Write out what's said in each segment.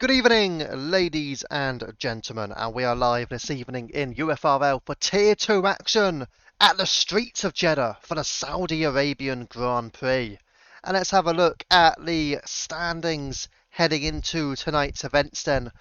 Good evening, ladies and gentlemen, and we are live this evening in UFRL for Tier 2 action at the streets of Jeddah for the Saudi Arabian Grand Prix. And let's have a look at the standings heading into tonight's events then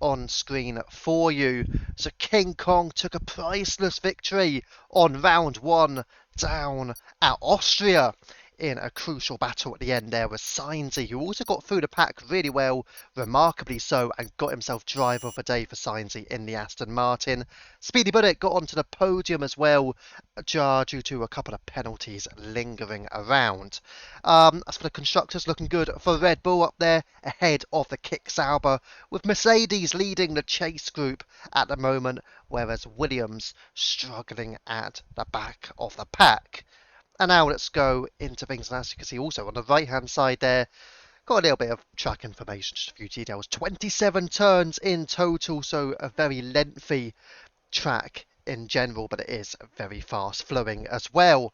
on screen for you. So King Kong took a priceless victory on round 1 down at Austria in a crucial battle at the end there with Sainz, who also got through the pack really well, remarkably so, and got himself driver of the day for Sainz in the Aston Martin. Speedy Bullet got onto the podium as well, due to a couple of penalties lingering around. As for the constructors, looking good for Red Bull up there, ahead of the Kick Sauber, with Mercedes leading the chase group at the moment, whereas Williams struggling at the back of the pack. And now let's go into things, and as you can see also on the right hand side there, got a little bit of track information, just a few details. 27 turns in total, so a very lengthy track in general, but it is very fast flowing as well.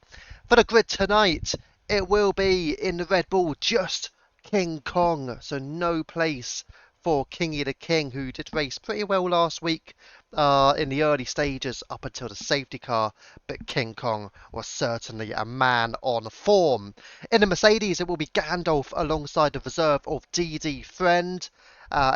For the grid tonight, it will be in the Red Bull just King Kong, so no place for Kingy the King, who did race pretty well last week in the early stages up until the safety car, but King Kong was certainly a man on form. In the Mercedes, it will be Gandalf alongside the reserve of DD Friend.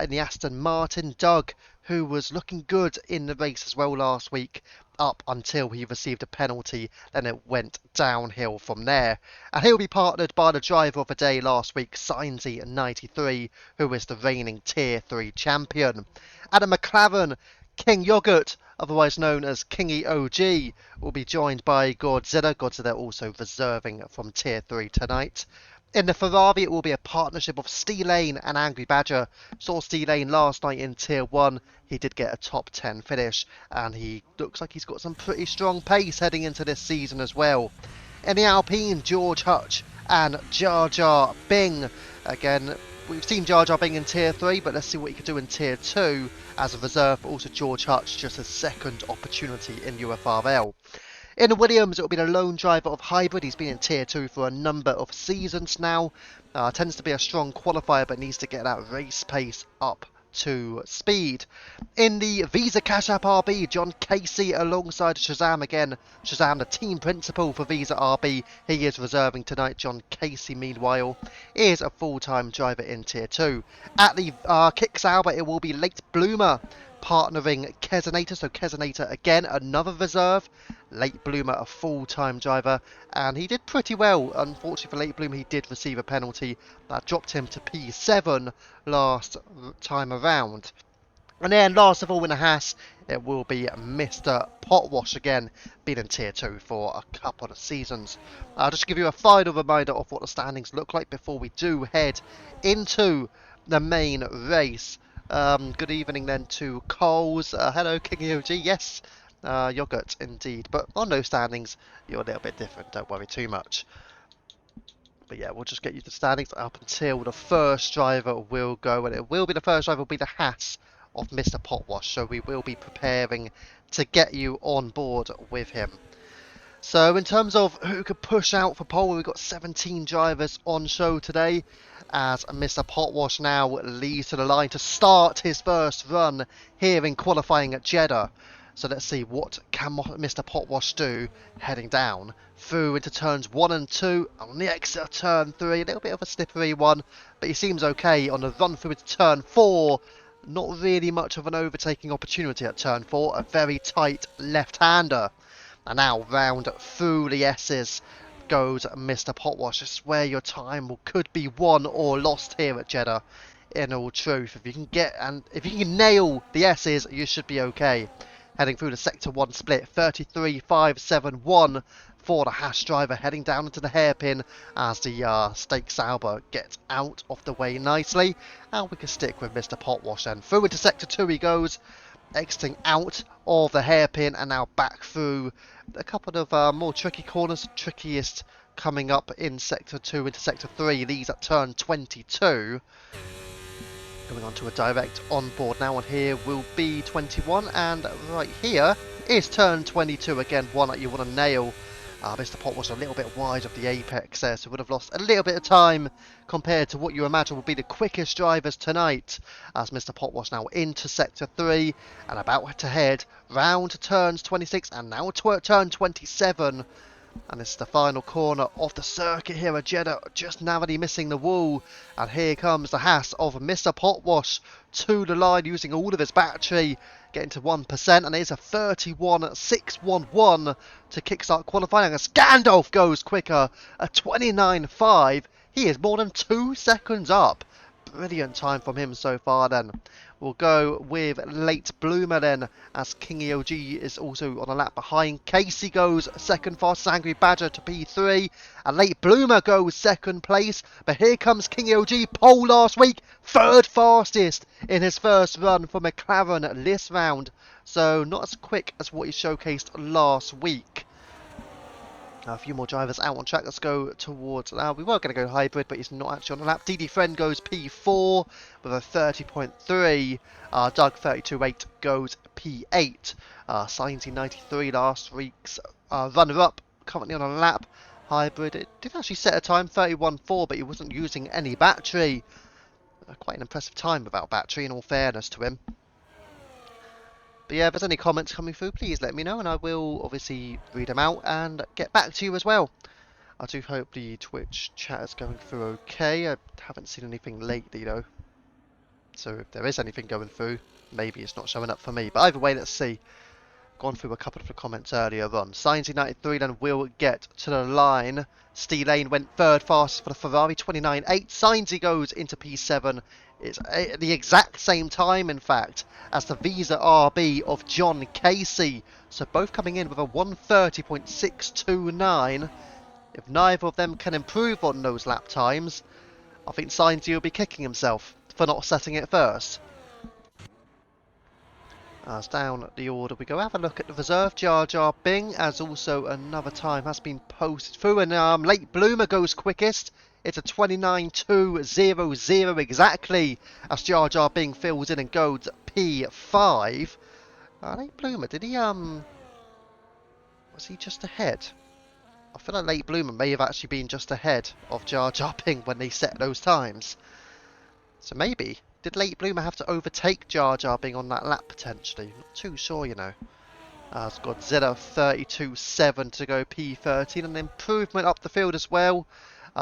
In the Aston Martin, Doug, who was looking good in the race as well last week, up until he received a penalty, then it went downhill from there. And he'll be partnered by the driver of the day last week, Sainz 93, who is the reigning Tier 3 champion. At the McLaren, King Yogurt, otherwise known as Kingy OG, will be joined by Godzilla. Godzilla also reserving from Tier 3 tonight. In the Ferrari, it will be a partnership of Steelane and Angry Badger. Saw Steelane last night in Tier 1. He did get a top 10 finish, and he looks like he's got some pretty strong pace heading into this season as well. In the Alpine, George Hutch and Jar Jar Bing. Again, we've seen Jar Jar Bing in Tier 3, but let's see what he could do in Tier 2 as a reserve, but also George Hutch, just a second opportunity in UFRL. In the Williams, it will be the lone driver of Hybrid. He's been in Tier 2 for a number of seasons now. Tends to be a strong qualifier, but needs to get that race pace up to speed. In the Visa Cash App RB, John Casey alongside Shazam again. Shazam, the team principal for Visa RB. He is reserving tonight. John Casey, meanwhile, is a full-time driver in Tier 2. At the Kick Sauber, it will be Late Bloomer partnering Kesonator. So Kesonator again, another reserve. Late Bloomer, a full-time driver, and he did pretty well. Unfortunately for Late Bloomer, he did receive a penalty that dropped him to P7 last time around. And then last of all in the Haas, it will be Mr. Potwash again, been in Tier 2 for a couple of seasons. Just to give you a final reminder of what the standings look like before we do head into the main race. Good evening then to Coles. Hello, King OG. Yes, Yogurt indeed. But on those standings, you're a little bit different. Don't worry too much. But yeah, we'll just get you the standings up until the first driver will go. And it will be the first driver will be the Haas of Mr. Potwash. So we will be preparing to get you on board with him. So in terms of who could push out for pole, we've got 17 drivers on show today, as Mr. Potwash now leads to the line to start his first run here in qualifying at Jeddah. So let's see what can Mr. Potwash do heading down through into turns 1 and 2. On the exit of turn 3, a little bit of a slippery one, but he seems okay on the run through into turn 4. Not really much of an overtaking opportunity at turn 4, a very tight left-hander. And now round through the S's goes Mr. Potwash. This is where your time could be won or lost here at Jeddah. In all truth, if you can nail the S's, you should be okay. Heading through the Sector 1 split, 33.571 for the Haas driver, heading down into the hairpin as the Stake Sauber gets out of the way nicely. And we can stick with Mr. Potwash then. Through into Sector 2 he goes, exiting out of the hairpin and now back through a couple of more tricky corners. Trickiest coming up in Sector 2 into Sector 3. These at turn 22. Going on to a direct on board now, and here will be 21, and right here is turn 22. Again, one that you want to nail Mr. Pot was a little bit wide of the apex there, so would have lost a little bit of time compared to what you imagine will be the quickest drivers tonight, as Mr. Pot was now into Sector 3 and about to head round turns 26 and now turn 27. And this is the final corner of the circuit here at Jeddah, just narrowly missing the wall. And here comes the Haas of Mr. Potwash to the line using all of his battery, getting to 1%. And it is a 31.611 to kickstart qualifying as Gandalf goes quicker, a 29.5. He is more than 2 seconds up. Brilliant time from him so far then. We'll go with Late Bloomer then, as Kingy OG is also on a lap behind. Casey goes second fastest, Angry Badger to P3, and Late Bloomer goes second place. But here comes Kingy OG, pole last week, third fastest in his first run for McLaren this round. So not as quick as what he showcased last week. A few more drivers out on track. Let's go towards... we were going to go hybrid, but he's not actually on the lap. DD Friend goes P4 with a 30.3. Doug 32.8 goes P8. Sciency 93 last week's runner-up, currently on a lap. Hybrid, it did actually set a time, 31.4, but he wasn't using any battery. Quite an impressive time without battery, in all fairness to him. But yeah, if there's any comments coming through, please let me know, and I will obviously read them out and get back to you as well. I do hope the Twitch chat is going through okay. I haven't seen anything lately though, so if there is anything going through, maybe it's not showing up for me. But either way, let's see. Gone through a couple of the comments earlier on. Science 93 then will get to the line. Steve Lane went third fastest for the Ferrari, 29.8. Sciency goes into P7. It's the exact same time, in fact, as the Visa RB of John Casey. So both coming in with a 1:30.629. If neither of them can improve on those lap times, I think Sciency will be kicking himself for not setting it first. As down the order we go, have a look at the reserve. Jar Jar Bing, as also another time has been posted through, and Late Bloomer goes quickest. It's a 29.200 exactly, as Jar Jar Bing fills in and goes P5. Late Bloomer, did he was he just ahead? I feel like Late Bloomer may have actually been just ahead of Jar Jar Bing when they set those times. So maybe, did Late Bloomer have to overtake Jar Jar Bing on that lap potentially? Not too sure, you know. As Godzilla 32.7 to go P13, an improvement up the field as well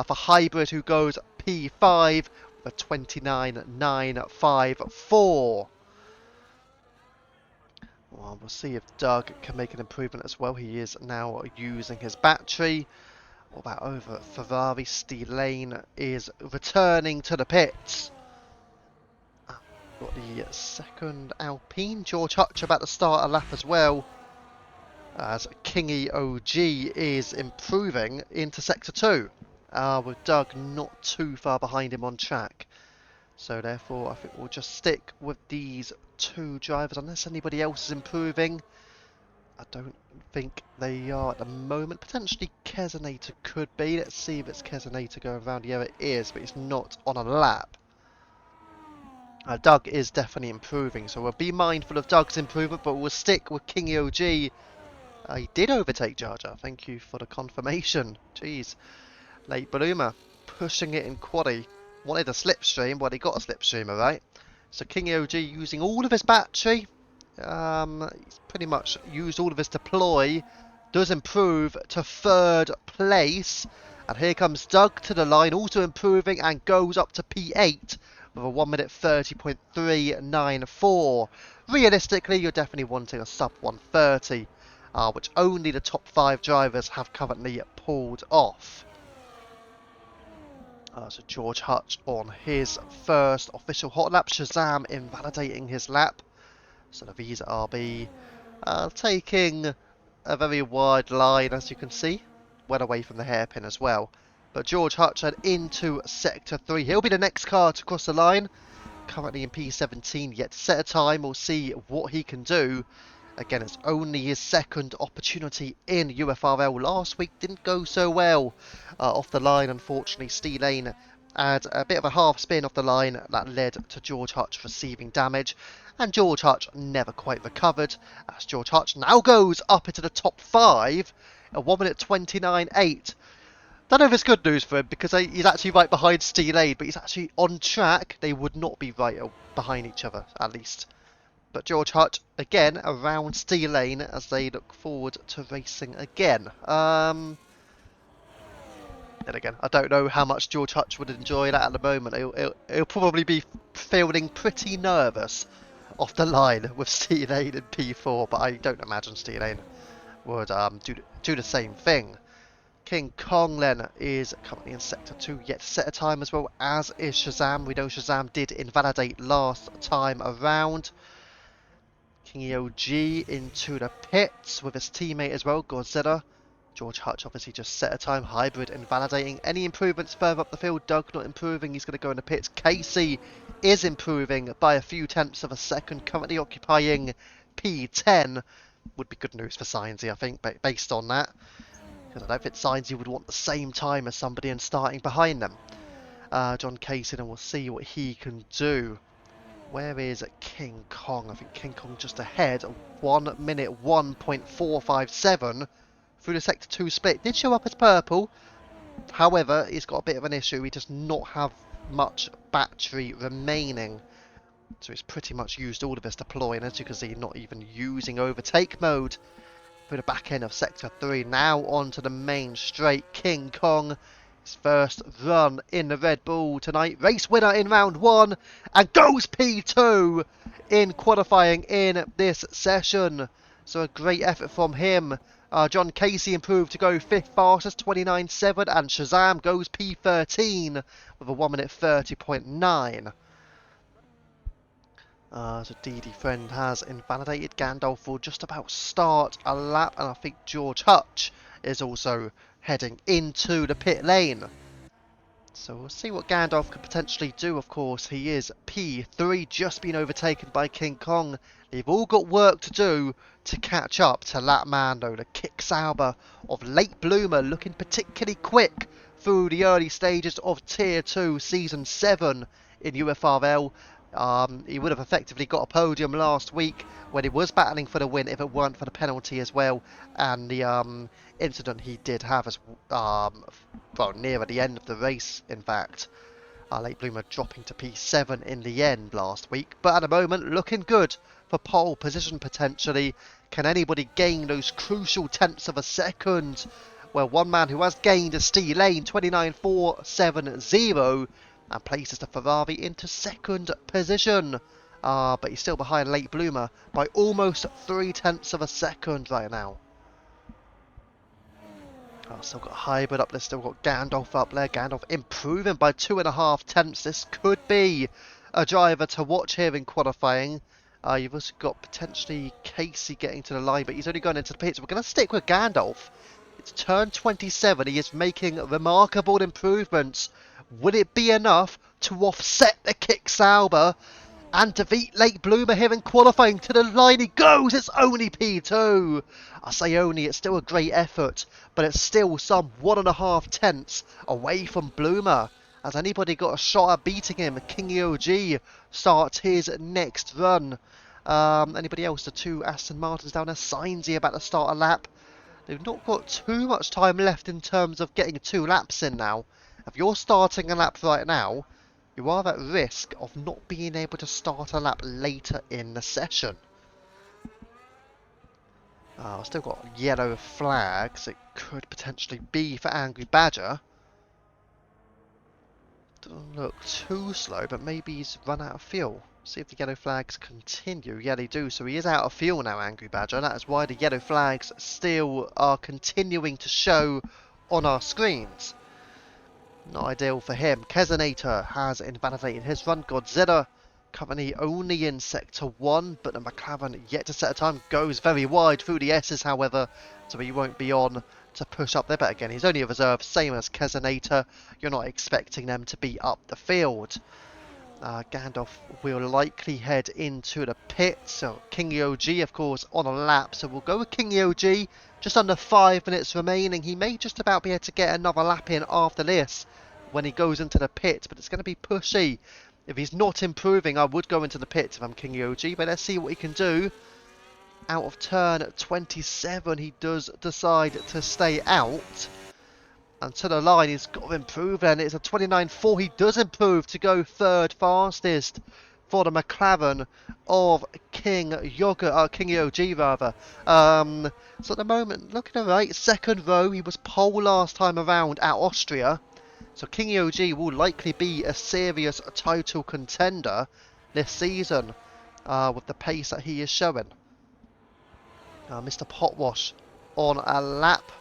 for Hybrid, who goes P5 with a 29.954. Well, we'll see if Doug can make an improvement as well. He is now using his battery. What about over at Ferrari? Steve Lane is returning to the pits. Got the second Alpine. George Hutch about to start a lap as well, as Kingy OG is improving into Sector 2. With Doug not too far behind him on track. So therefore I think we'll just stick with these two drivers unless anybody else is improving. I don't think they are at the moment. Potentially Kesonator could be. Let's see if it's Kesonator going around. Yeah, it is, but it's not on a lap. Doug is definitely improving, so we'll be mindful of Doug's improvement, but we'll stick with Kingy OG. He did overtake Jar Jar. Thank you for the confirmation. Jeez. Late Bloomer pushing it in quaddy. Wanted a slipstream, well, he got a slipstream, alright. So Kingy OG using all of his battery. He's pretty much used all of his deploy. Does improve to third place. And here comes Doug to the line, also improving, and goes up to P8 with a 1:30.394. Realistically, you're definitely wanting a sub 1:30, which only the top 5 drivers have currently pulled off. So George Hutch on his first official hot lap. Shazam invalidating his lap. So the Visa RB taking a very wide line, as you can see. Went away from the hairpin as well. But George Hutch had into Sector 3. He'll be the next car to cross the line. Currently in P17, yet to set a time. We'll see what he can do. Again, it's only his second opportunity in UFRL. Last week didn't go so well off the line, unfortunately. Steve Lane had a bit of a half spin off the line that led to George Hutch receiving damage. And George Hutch never quite recovered, as George Hutch now goes up into the top 5 A 1 minute 29.8. Don't know if it's good news for him because he's actually right behind Steel Lane, but he's actually on track. They would not be right behind each other, at least. But George Hutch, again, around Steel Lane as they look forward to racing again. And again, I don't know how much George Hutch would enjoy that at the moment. He'll probably be feeling pretty nervous off the line with Steel Lane in P4, but I don't imagine Steel Lane would do the same thing. King Kong then is currently in Sector 2, yet to set a time as well, as is Shazam. We know Shazam did invalidate last time around. King EOG into the pits with his teammate as well, Godzilla. George Hutch obviously just set a time, hybrid invalidating. Any improvements further up the field? Doug not improving, he's going to go in the pits. Casey is improving by a few tenths of a second, currently occupying P10. Would be good news for Sciencey, I think, based on that. Because I don't think Sciencey would want the same time as somebody and starting behind them. John Casey, and we'll see what he can do. Where is King Kong? I think King Kong just ahead. 1 minute 1.457 through the Sector 2 split. Did show up as purple. However, he's got a bit of an issue. He does not have much battery remaining. So he's pretty much used all of his deploy. And as you can see, not even using overtake mode. Through the back end of Sector 3. Now onto the main straight. King Kong, his first run in the Red Bull tonight. Race winner in round 1 and goes P2 in qualifying in this session. So a great effort from him. John Casey improved to go 5th fastest, 29.7, and Shazam goes P13 with a 1 minute 30.9. So DD Friend has invalidated. Gandalf will just about start a lap, and I think George Hutch is also heading into the pit lane. So we'll see what Gandalf could potentially do. Of course, he is P3, just been overtaken by King Kong. They've all got work to do to catch up to Latmando, the Kick Sauber of Late Bloomer, looking particularly quick through the early stages of Tier 2 Season 7 in UFRL. He would have effectively got a podium last week when he was battling for the win if it weren't for the penalty as well, and the incident he did have as well near the end of the race. In fact, Late Bloomer dropping to P7 in the end last week, but at the moment looking good for pole position potentially. Can anybody gain those crucial tenths of a second? Well, one man who has gained is Steel Lane, 29.470. And places the Ferrari into second position. But he's still behind Late Bloomer by almost 0.3 of a second right now. Still got Hybrid up there, still got Gandalf up there. Gandalf improving by 2.5 tenths. This could be a driver to watch here in qualifying. You've also got potentially Casey getting to the line, but he's only going into the pits. We're going to stick with Gandalf. It's turn 27. He is making remarkable improvements. Would it be enough to offset the Kick Sauber and defeat Late Bloomer here in qualifying? To the line he goes. It's only P2. I say only, it's still a great effort, but it's still some 1.5 tenths away from Bloomer. Has anybody got a shot at beating him? King EOG starts his next run. Anybody else? The two Aston Martins down there. Sciencey about to start a lap. They've not got too much time left in terms of getting 2 laps in now. If you're starting a lap right now, you are at risk of not being able to start a lap later in the session. I've still got yellow flags. It could potentially be for Angry Badger. Doesn't look too slow, but maybe he's run out of fuel. See if the yellow flags continue. Yeah, they do. So he is out of fuel now, Angry Badger. That is why the yellow flags still are continuing to show on our screens. Not ideal for him. Kesonator has invalidated his run. Godzilla currently only in Sector 1, but the McLaren yet to set a time. Goes very wide through the S's, however, so he won't be on to push up there. But again, he's only a reserve, same as Kesonator. You're not expecting them to be up the field. Gandalf will likely head into the pit. So King EOG, of course, on a lap. So we'll go with King EOG. Just under 5 minutes remaining. He may just about be able to get another lap in after this when he goes into the pit. But it's going to be pushy. If he's not improving, I would go into the pit if I'm King EOG. But let's see what he can do. out of turn 27, he does decide to stay out. And to the line, he's got to improve then. It's a 29.4. He does improve to go third fastest for the McLaren of King EOG rather. So at the moment, looking alright, second row. He was pole last time around at Austria. So King EOG will likely be a serious title contender this season with the pace that he is showing. Mr. Potwash on a lap.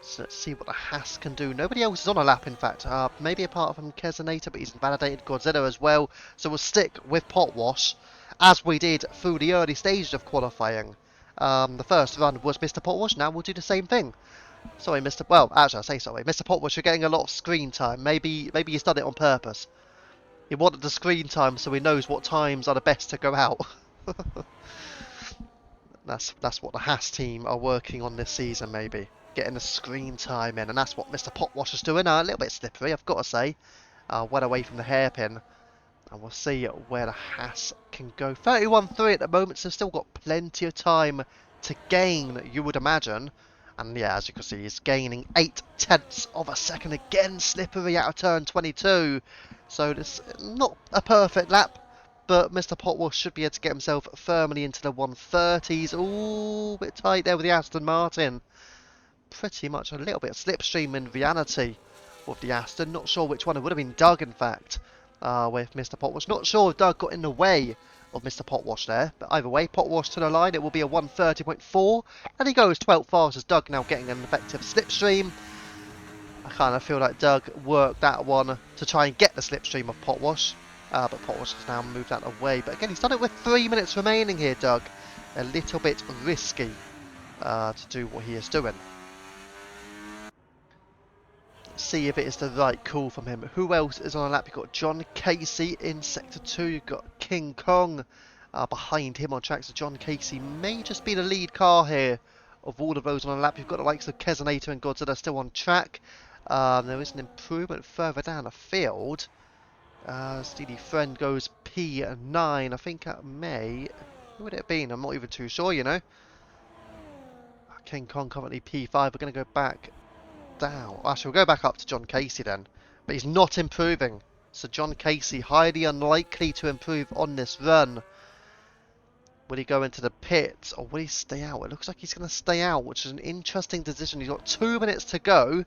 So let's see what the Haas can do. Nobody else is on a lap, in fact. Maybe apart from Kesenator, but he's invalidated Godzilla as well. So we'll stick with Potwash, as we did through the early stages of qualifying. The first run was Mr. Potwash. Now we'll do the same thing. Sorry, Mr. Well, actually, I say sorry. Mr. Potwash, you're getting a lot of screen time. Maybe he's done it on purpose. He wanted the screen time so he knows what times are the best to go out. That's what the Haas team are working on this season, maybe. Getting the screen time in, and that's what Mr. Potwash is doing. A little bit slippery, I've got to say. Well away from the hairpin. And we'll see where the Haas can go. 31.3 at the moment, so still got plenty of time to gain, you would imagine. And yeah, as you can see, he's gaining 0.8 of a second. Again, slippery out of turn 22. So this not a perfect lap, but Mr. Potwash should be able to get himself firmly into the 130s. Ooh, a bit tight there with the Aston Martin. Pretty much a little bit of slipstream in reality with the Aston. Not sure which one. It would have been Doug, in fact, with Mr. Potwash. Not sure if Doug got in the way of Mr. Potwash there. But either way, Potwash to the line. It will be a 130.4. And he goes 12th fast as Doug now getting an effective slipstream. I kind of feel like Doug worked that one to try and get the slipstream of Potwash. But Potwash has now moved out of the way. But again, he's done it with 3 minutes remaining here, Doug. A little bit risky to do what he is doing. See if it is the right call from him. Who else is on a lap? You've got John Casey in Sector 2. You've got King Kong behind him on track. So John Casey may just be the lead car here of all of those on a lap. You've got the likes of Kesenator and Godzilla still on track. There is an improvement further down the field. Steely Friend goes P9. I think at May. Who would it have been? I'm not even too sure, you know. King Kong currently P5. We're going to go back down. Actually, we'll go back up to John Casey then. But he's not improving. So John Casey, highly unlikely to improve on this run. Will he go into the pits or will he stay out? It looks like he's going to stay out, which is an interesting decision. He's got 2 minutes to go.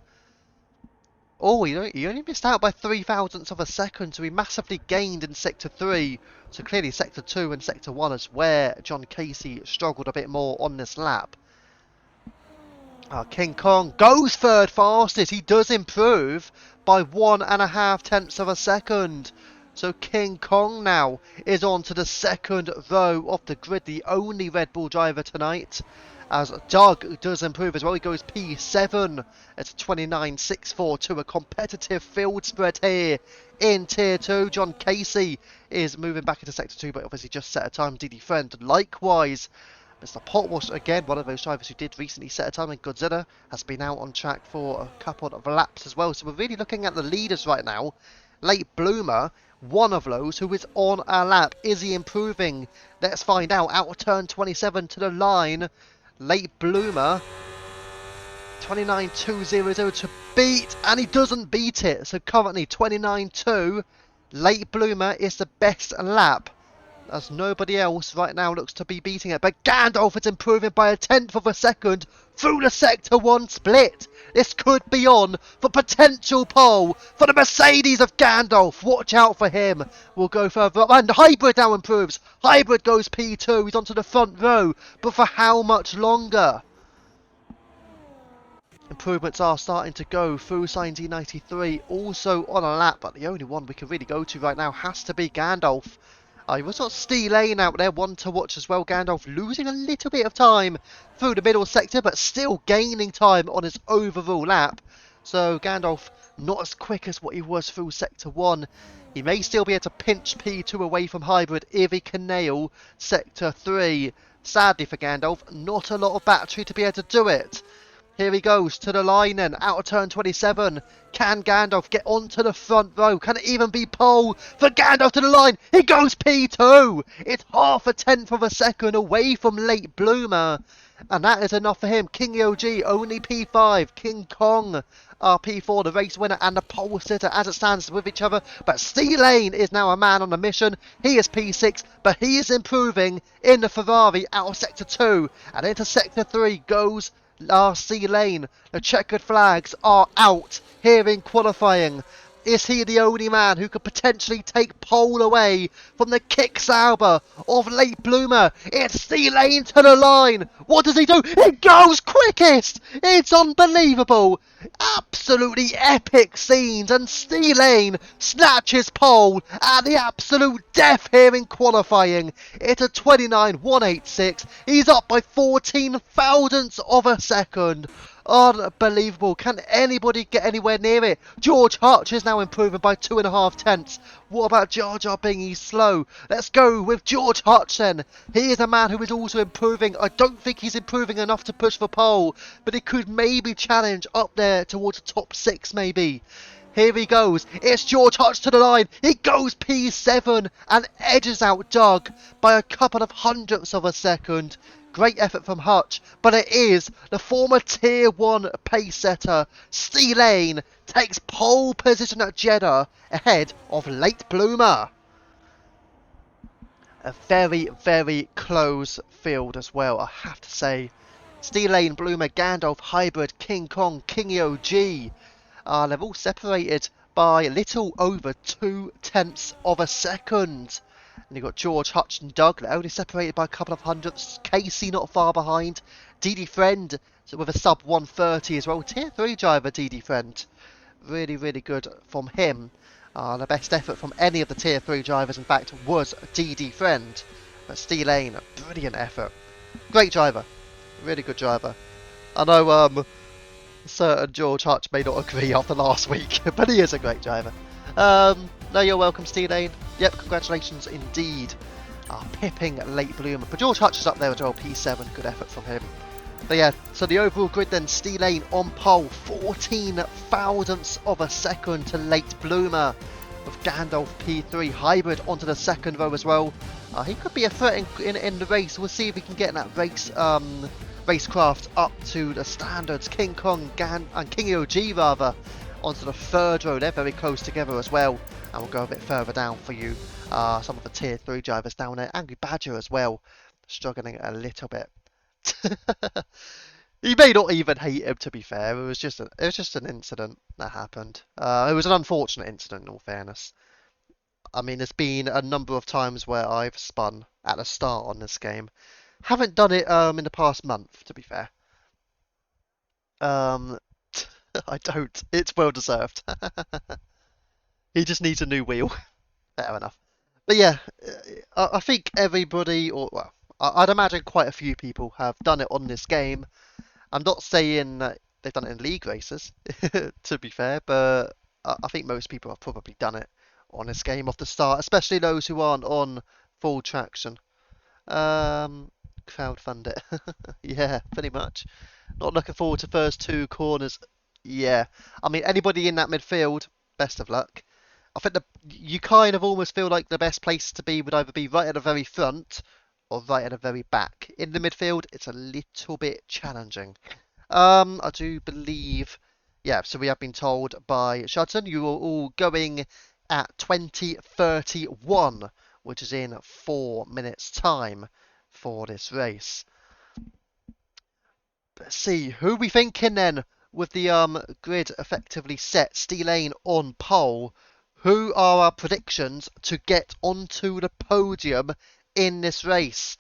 Oh, he only missed out by 0.03 of a second, so he massively gained in Sector 3. So clearly Sector 2 and Sector 1 is where John Casey struggled a bit more on this lap. King Kong goes third fastest. He does improve by 1.5 of a second. So King Kong now is on to the second row of the grid, the only Red Bull driver tonight. As Doug does improve as well, he goes P7. It's 29.64 to a competitive field spread here in Tier 2. John Casey is moving back into Sector 2, but obviously just set a time. DD Friend likewise. Mr. Potwash, again, one of those drivers who did recently set a time, and Godzilla has been out on track for a couple of laps as well. So we're really looking at the leaders right now. Late Bloomer, one of those who is on a lap. Is he improving? Let's find out. Out of turn 27 to the line. Late Bloomer, 29.200 to beat, and he doesn't beat it. So currently 29.2. Late Bloomer is the best lap, as nobody else right now looks to be beating it. But Gandalf is improving by 0.1 of a second through the Sector 1 split. This could be on for potential pole for the Mercedes of Gandalf. Watch out for him. We'll go further up. And Hybrid now improves. Hybrid goes P2. He's onto the front row. But for how much longer? Improvements are starting to go through. Sign D93 also on a lap. But the only one we can really go to right now has to be Gandalf. He was got Steel Lane out there, one to watch as well. Gandalf losing a little bit of time through the middle sector, but still gaining time on his overall lap. So Gandalf not as quick as what he was through Sector 1. He may still be able to pinch P2 away from Hybrid if he can nail Sector 3. Sadly for Gandalf, not a lot of battery to be able to do it. Here he goes to the line then, out of turn 27. Can Gandalf get onto the front row? Can it even be pole for Gandalf to the line? He goes P2! It's half a tenth of a second away from Late Bloomer. And that is enough for him. King OG only P5. King Kong P4, the race winner and the pole sitter as it stands with each other. But C Lane is now a man on a mission. He is P6, but he is improving in the Ferrari out of Sector 2. And into Sector 3 goes C Lane. The checkered flags are out here in qualifying. Is he the only man who could potentially take pole away from the kick Sauber of Late Bloomer? It's C Lane to the line. What does he do? He goes quickest. It's unbelievable. Absolutely epic scenes. And C Lane snatches pole at the absolute death here in qualifying. It's a 29.186. He's up by 14 thousandths of a second. Unbelievable. Can anybody get anywhere near it? George Hutch is now improving by 2.5 tenths. What about Jar Jar Bingy slow? Let's go with George Hutch then. He is a man who is also improving. I don't think he's improving enough to push for pole, but he could maybe challenge up there towards the top 6 maybe. Here he goes. It's George Hutch to the line. He goes P7 and edges out Doug by a couple of hundredths of a second. Great effort from Hutch, but it is the former Tier 1 pace setter, C Lane, takes pole position at Jeddah ahead of Late Bloomer. A very, very close field as well, I have to say. C Lane, Bloomer, Gandalf, Hybrid, King Kong, King OG. They're all separated by a little over 2 tenths of a second. And you've got George, Hutch and Doug. They're only separated by a couple of hundredths. Casey not far behind. DD Friend with a sub 130 as well. Tier 3 driver DD Friend. Really, really good from him. The best effort from any of the Tier 3 drivers, in fact, was DD Friend. But Steel Lane, brilliant effort. Great driver. Really good driver. I know certain George Hutch may not agree after last week, but he is a great driver. No, you're welcome, Steel Lane. Yep, congratulations indeed. Pipping Late Bloomer. But George Hutch is up there as well, P7. Good effort from him. But yeah, so the overall grid then, Steel Lane on pole, 14 thousandths of a second to Late Bloomer. With Gandalf P3, Hybrid onto the second row as well. He could be a threat in the race. We'll see if we can get that race racecraft up to the standards. King Kong and King OG rather onto the third row. They're very close together as well. And we'll go a bit further down for you. Some of the tier 3 drivers down there. Angry Badger as well, struggling a little bit. He may not even hate him, to be fair. It was just an incident that happened. It was an unfortunate incident, in all fairness. I mean, there's been a number of times where I've spun at the start on this game. Haven't done it in the past month, to be fair. I don't. It's well deserved. He just needs a new wheel. Fair enough. But yeah, I think everybody, or well, I'd imagine quite a few people have done it on this game. I'm not saying that they've done it in league races, to be fair, but I think most people have probably done it on this game off the start, especially those who aren't on full traction. Crowdfund it. Yeah, pretty much. Not looking forward to first 2 corners. Yeah, I mean, anybody in that midfield, best of luck. I think you kind of almost feel like the best place to be would either be right at the very front or right at the very back. In the midfield, it's a little bit challenging. I do believe, yeah, so we have been told by Shudson, you are all going at 20:31, which is in 4 minutes' time for this race. Let's see, who are we thinking then with the grid effectively set? Steel Lane on pole. Who are our predictions to get onto the podium in this race?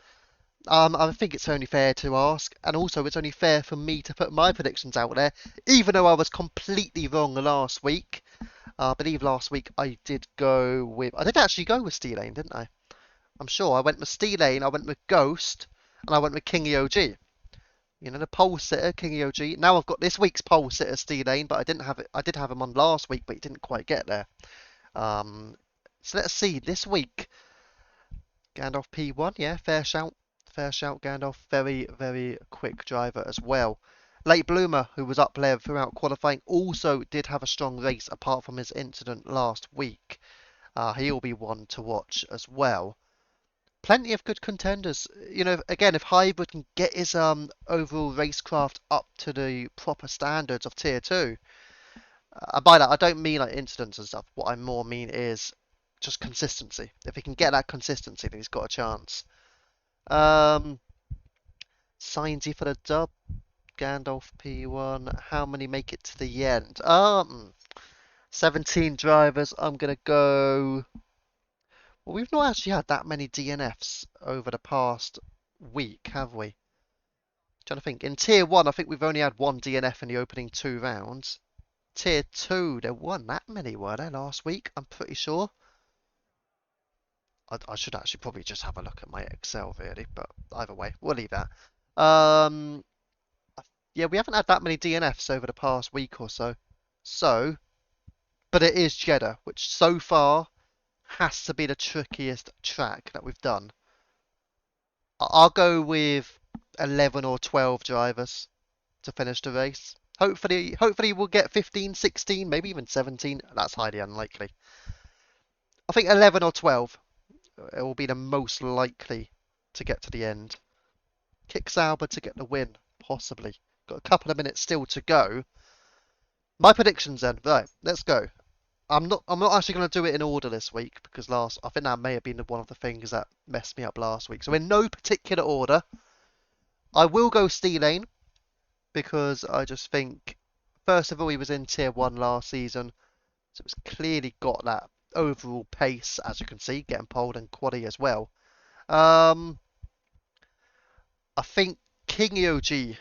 I think it's only fair to ask, and also it's only fair for me to put my predictions out there, even though I was completely wrong last week. I believe last week I did actually go with Steel Lane, didn't I? I'm sure I went with Steel Lane, I went with Ghost, and I went with King OG. You know, the pole sitter, King OG. Now I've got this week's pole sitter, Steel Lane, but I didn't have it. I did have him on last week, but he didn't quite get there. So let's see, this week, Gandalf P1, yeah, fair shout, Gandalf, very, very quick driver as well. Late Bloomer, who was up there throughout qualifying, also did have a strong race apart from his incident last week. He'll be one to watch as well. Plenty of good contenders. You know, again, if Hybrid can get his overall racecraft up to the proper standards of Tier 2, and by that I don't mean like incidents and stuff. What I more mean is just consistency. If he can get that consistency, then he's got a chance. Signsy for the dub. Gandalf P1. How many make it to the end? 17 drivers. I'm gonna go. Well, we've not actually had that many DNFs over the past week, have we? Trying to think. In Tier 1, I think we've only had one DNF in the opening 2 rounds. Tier 2, there weren't that many, were there, last week? I'm pretty sure. I should actually probably just have a look at my Excel, really, but either way, we'll leave that. Yeah, we haven't had that many DNFs over the past week or so. But it is Jeddah, which so far has to be the trickiest track that we've done. I'll go with 11 or 12 drivers to finish the race. Hopefully we'll get 15, 16, maybe even 17. That's highly unlikely. I think 11 or 12 it will be the most likely to get to the end. Kick Sauber to get the win, possibly. Got a couple of minutes still to go. My predictions then. Right, let's go. I'm not actually going to do it in order this week because I think that may have been one of the things that messed me up last week. So in no particular order, I will go Steelane because I just think, first of all, he was in Tier 1 last season, so it's clearly got that overall pace, as you can see, getting poled and quaddy as well. I think King EOG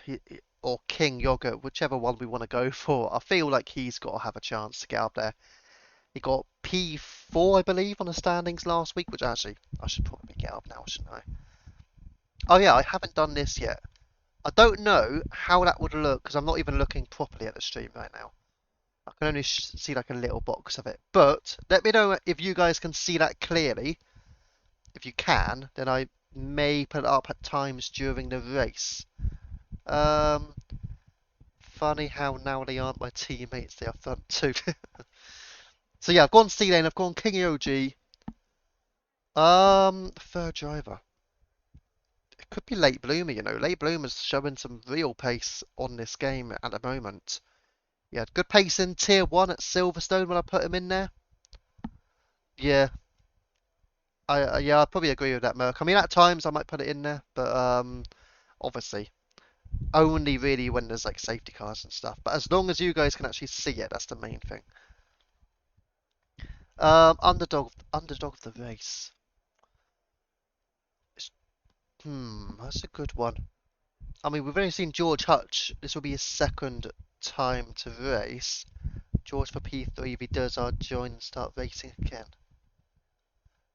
or King Yogurt, whichever one we want to go for, I feel like he's got to have a chance to get up there. He got P4, I believe, on the standings last week, which actually, I should probably get up now, shouldn't I? Oh yeah, I haven't done this yet. I don't know how that would look, because I'm not even looking properly at the stream right now. I can only see like a little box of it. But, let me know if you guys can see that clearly. If you can, then I may put it up at times during the race. Funny how now they aren't my teammates, they are front too. So yeah, I've gone Steelane, I've gone King EOG. Third driver. It could be Late Bloomer, you know. Late Bloomer's showing some real pace on this game at the moment. Yeah, good pace in Tier 1 at Silverstone when I put him in there. Yeah. I'd probably agree with that, Merc. I mean, at times I might put it in there, but obviously only really when there's like safety cars and stuff. But as long as you guys can actually see it, that's the main thing. Underdog of the race. That's a good one. I mean, we've only seen George Hutch. This will be his second time to race. George for P3, if he does, I'll join and start racing again.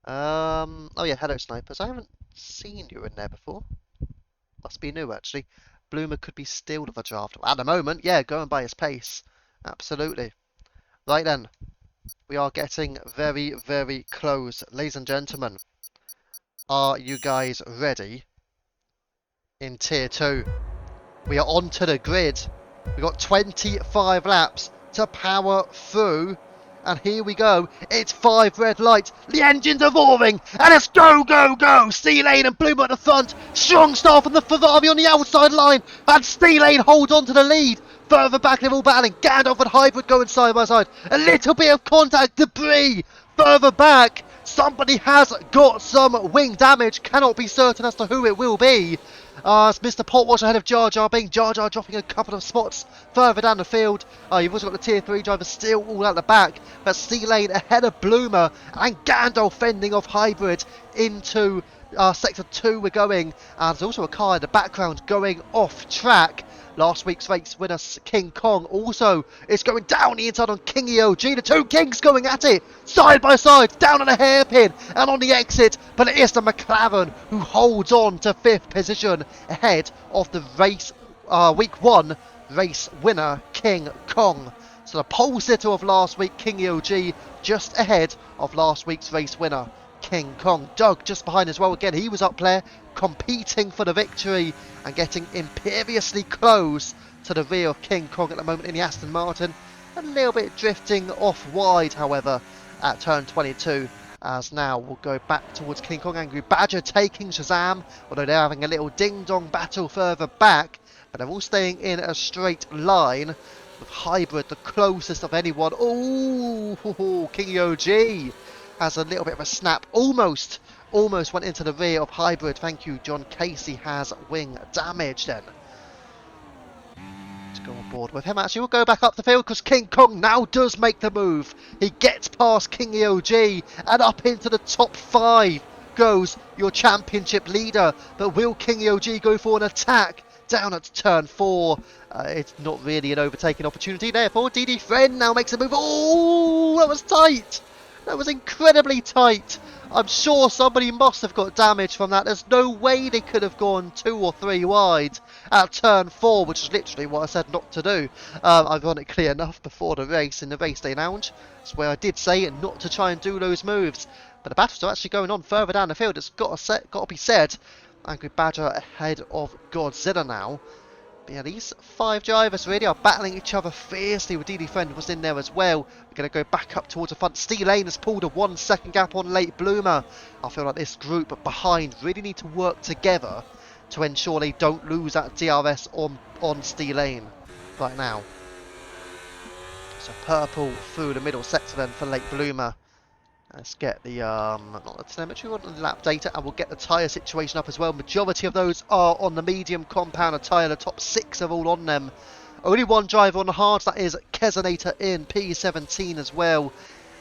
Oh yeah, hello Snipers. I haven't seen you in there before. Must be new, actually. Bloomer could be stealed of a draft. At the moment, yeah, going by his pace. Absolutely. Right then. We are getting very, very close. Ladies and gentlemen, are you guys ready? In Tier 2. We are onto the grid. We've got 25 laps to power through. And here we go. It's 5 red lights. The engines are roaring. And it's go, go, go. Steelane and Bloomer at the front. Strong start from the Ferrari on the outside line. And Steelane holds on to the lead. Further back, they're all battling. Gandalf and Hybrid going side by side. A little bit of contact debris. Further back, somebody has got some wing damage. Cannot be certain as to who it will be. It's Mr. Potwash ahead of Jar Jar, being Jar Jar dropping a couple of spots further down the field. You've also got the Tier 3 driver still all at the back. But Steelane ahead of Bloomer and Gandalf fending off Hybrid into Sector 2 we're going. And there's also a car in the background going off track. Last week's race winner, King Kong, also is going down the inside on King EOG. The two Kings going at it, side by side, down on a hairpin and on the exit. But it is the McLaren who holds on to 5th position ahead of the race, week 1 race winner, King Kong. So the pole sitter of last week, King EOG, just ahead of last week's race winner, King Kong. Doug just behind as well again. He was up there competing for the victory and getting imperiously close to the rear of King Kong at the moment in the Aston Martin. A little bit drifting off wide, however, at turn 22. As now we'll go back towards King Kong. Angry Badger taking Shazam, although they're having a little ding-dong battle further back. But they're all staying in a straight line, with Hybrid the closest of anyone. Oh, King OG has a little bit of a snap. Almost went into the rear of Hybrid. Thank you, John Casey has wing damage then. To go on board with him. Actually, we'll go back up the field because King Kong now does make the move. He gets past King EOG and up into the top 5 goes your championship leader. But will King EOG go for an attack down at turn 4? It's not really an overtaking opportunity. Therefore, DD Friend now makes a move. Oh, that was tight. That was incredibly tight. I'm sure somebody must have got damage from that. There's no way they could have gone 2 or 3 wide at turn 4, which is literally what I said not to do. Ironically enough, before the race in the race day lounge, that's where I did say not to try and do those moves. But the battles are actually going on further down the field. It's got to be said. Angry Badger ahead of Godzilla now. But yeah, these 5 drivers really are battling each other fiercely. With DD Friend was in there as well. We're going to go back up towards the front. Steel Lane has pulled a 1 second gap on Late Bloomer. I feel like this group behind really need to work together to ensure they don't lose that DRS on Steel Lane right now. So purple through the middle sector then for Late Bloomer. Let's get the, not the telemetry, we want the lap data, and we'll get the tyre situation up as well. Majority of those are on the medium compounder tyre, the top 6 are all on them. Only one driver on the hards, that is Kesonator in P17 as well.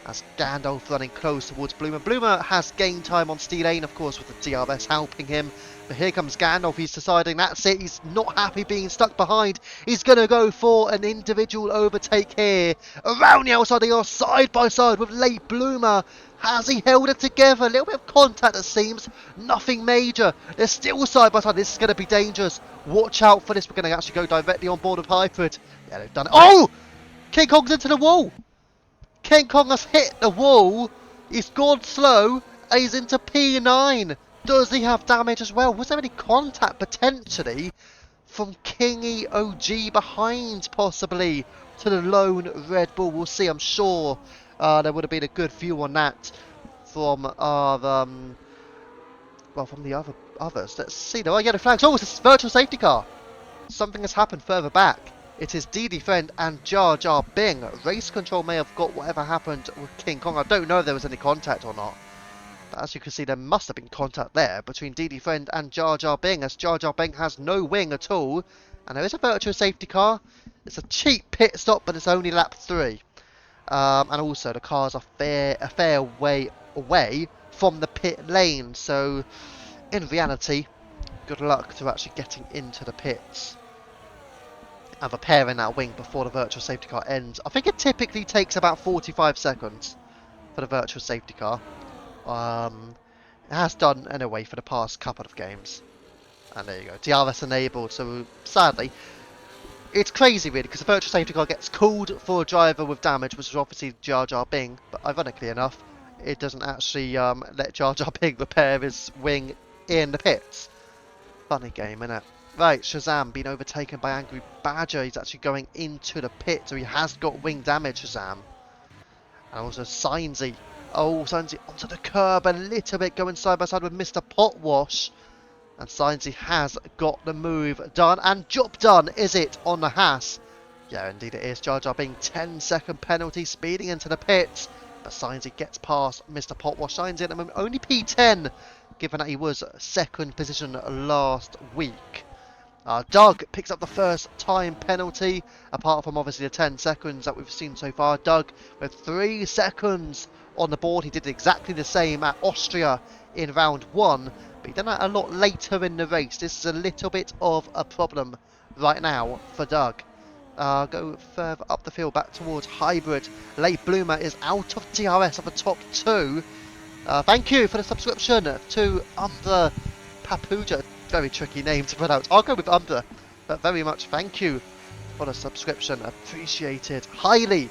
As Gandalf running close towards Bloomer. Bloomer has gained time on Steel Lane, of course, with the DRS helping him. But here comes Gandalf, he's deciding that's it, he's not happy being stuck behind. He's going to go for an individual overtake here. Around the outside, they are side by side with Late Bloomer. Has he held it together? A little bit of contact it seems, nothing major. They're still side by side, this is going to be dangerous. Watch out for this, we're going to actually go directly on board with Hybrid. Yeah, they've done it. Oh! King Kong's into the wall. King Kong has hit the wall. He's gone slow. And he's into P9. Does he have damage as well? Was there any contact potentially from Kingy OG behind possibly to the lone Red Bull? We'll see, I'm sure there would have been a good view on that from our, well, from the others. Let's see, there are yellow flags. Oh, it's a virtual safety car. Something has happened further back. It is DD Friend and Jar Jar Bing. Race control may have got whatever happened with King Kong. I don't know if there was any contact or not. But as you can see, there must have been contact there between DD Friend and Jar Jar Bing, as Jar Jar Bing has no wing at all. And there is a virtual safety car. It's a cheap pit stop, but it's only lap 3. And also, the cars are a fair way away from the pit lane. So, in reality, good luck to actually getting into the pits and repairing that wing before the virtual safety car ends. I think it typically takes about 45 seconds for the virtual safety car. It has done anyway for the past couple of games. And there you go, DRS enabled. So sadly, it's crazy really, because the virtual safety car gets called for a driver with damage, which is obviously Jar Jar Bing. But ironically enough, it doesn't actually let Jar Jar Bing repair his wing in the pits. Funny game, innit? Right, Shazam being overtaken by Angry Badger. He's actually going into the pit, so he has got wing damage, Shazam. And also Signsy. Oh, Signsy onto the curb a little bit, going side by side with Mr. Potwash. And Signsy has got the move done. And job done, is it, on the Haas? Yeah, indeed it is. Jar Jar Bing 10-second penalty, speeding into the pits. But Signsy gets past Mr. Potwash. Signsy at the moment only P10, given that he was second position last week. Doug picks up the first time penalty, apart from obviously the 10 seconds that we've seen so far. Doug with 3 seconds on the board. He did exactly the same at Austria in round 1, but he done that a lot later in the race. This is a little bit of a problem right now for Doug. Go further up the field back towards Hybrid. Late Bloomer is out of DRS of the top 2. Thank you for the subscription to Umbra Papuja. Very tricky name to pronounce. I'll go with Umbra, but very much thank you for the subscription. Appreciated highly.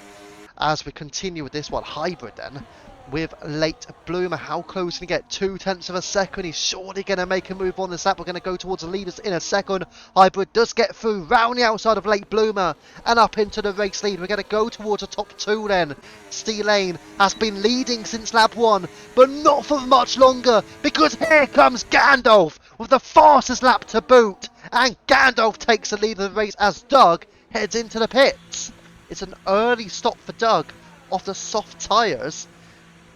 As we continue with this one, Hybrid then. with late bloomer. How close can he get? 0.2 of a second. He's surely going to make a move on this lap. We're going to go towards the leaders in a second. Hybrid does get through round the outside of late bloomer and up into the race lead. We're going to go towards the top two then. Steel Lane has been leading since lap 1, but not for much longer, because here comes Gandalf with the fastest lap to boot, and Gandalf takes the lead of the race as Doug heads into the pits. It's an early stop for Doug off the soft tyres.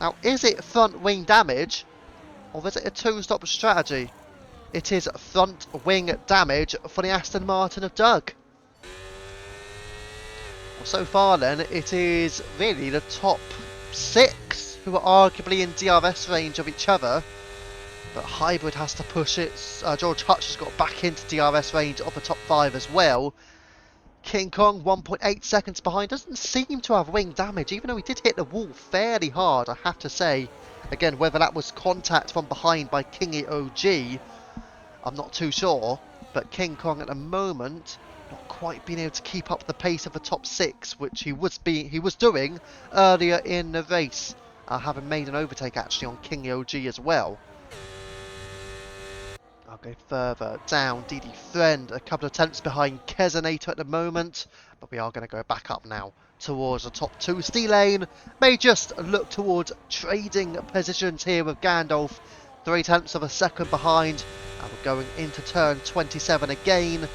Now, is it front wing damage, or is it a two-stop strategy? It is front wing damage for the Aston Martin of Doug. Well, so far then, it is really the top 6 who are arguably in DRS range of each other, but Hybrid has to push it. George Hutch has got back into DRS range of the top 5 as well. King Kong 1.8 seconds behind, doesn't seem to have wing damage, even though he did hit the wall fairly hard, I have to say. Again, whether that was contact from behind by Kingy OG, I'm not too sure, but King Kong at the moment not quite being able to keep up the pace of the top 6, which he was doing earlier in the race, having made an overtake actually on Kingy OG as well. I'll go further down. DD Friend a couple of tenths behind Kezenator at the moment, but we are going to go back up now towards the top 2. Steel Lane may just look towards trading positions here with Gandalf, 0.3 of a second behind, and we're going into turn 27 again.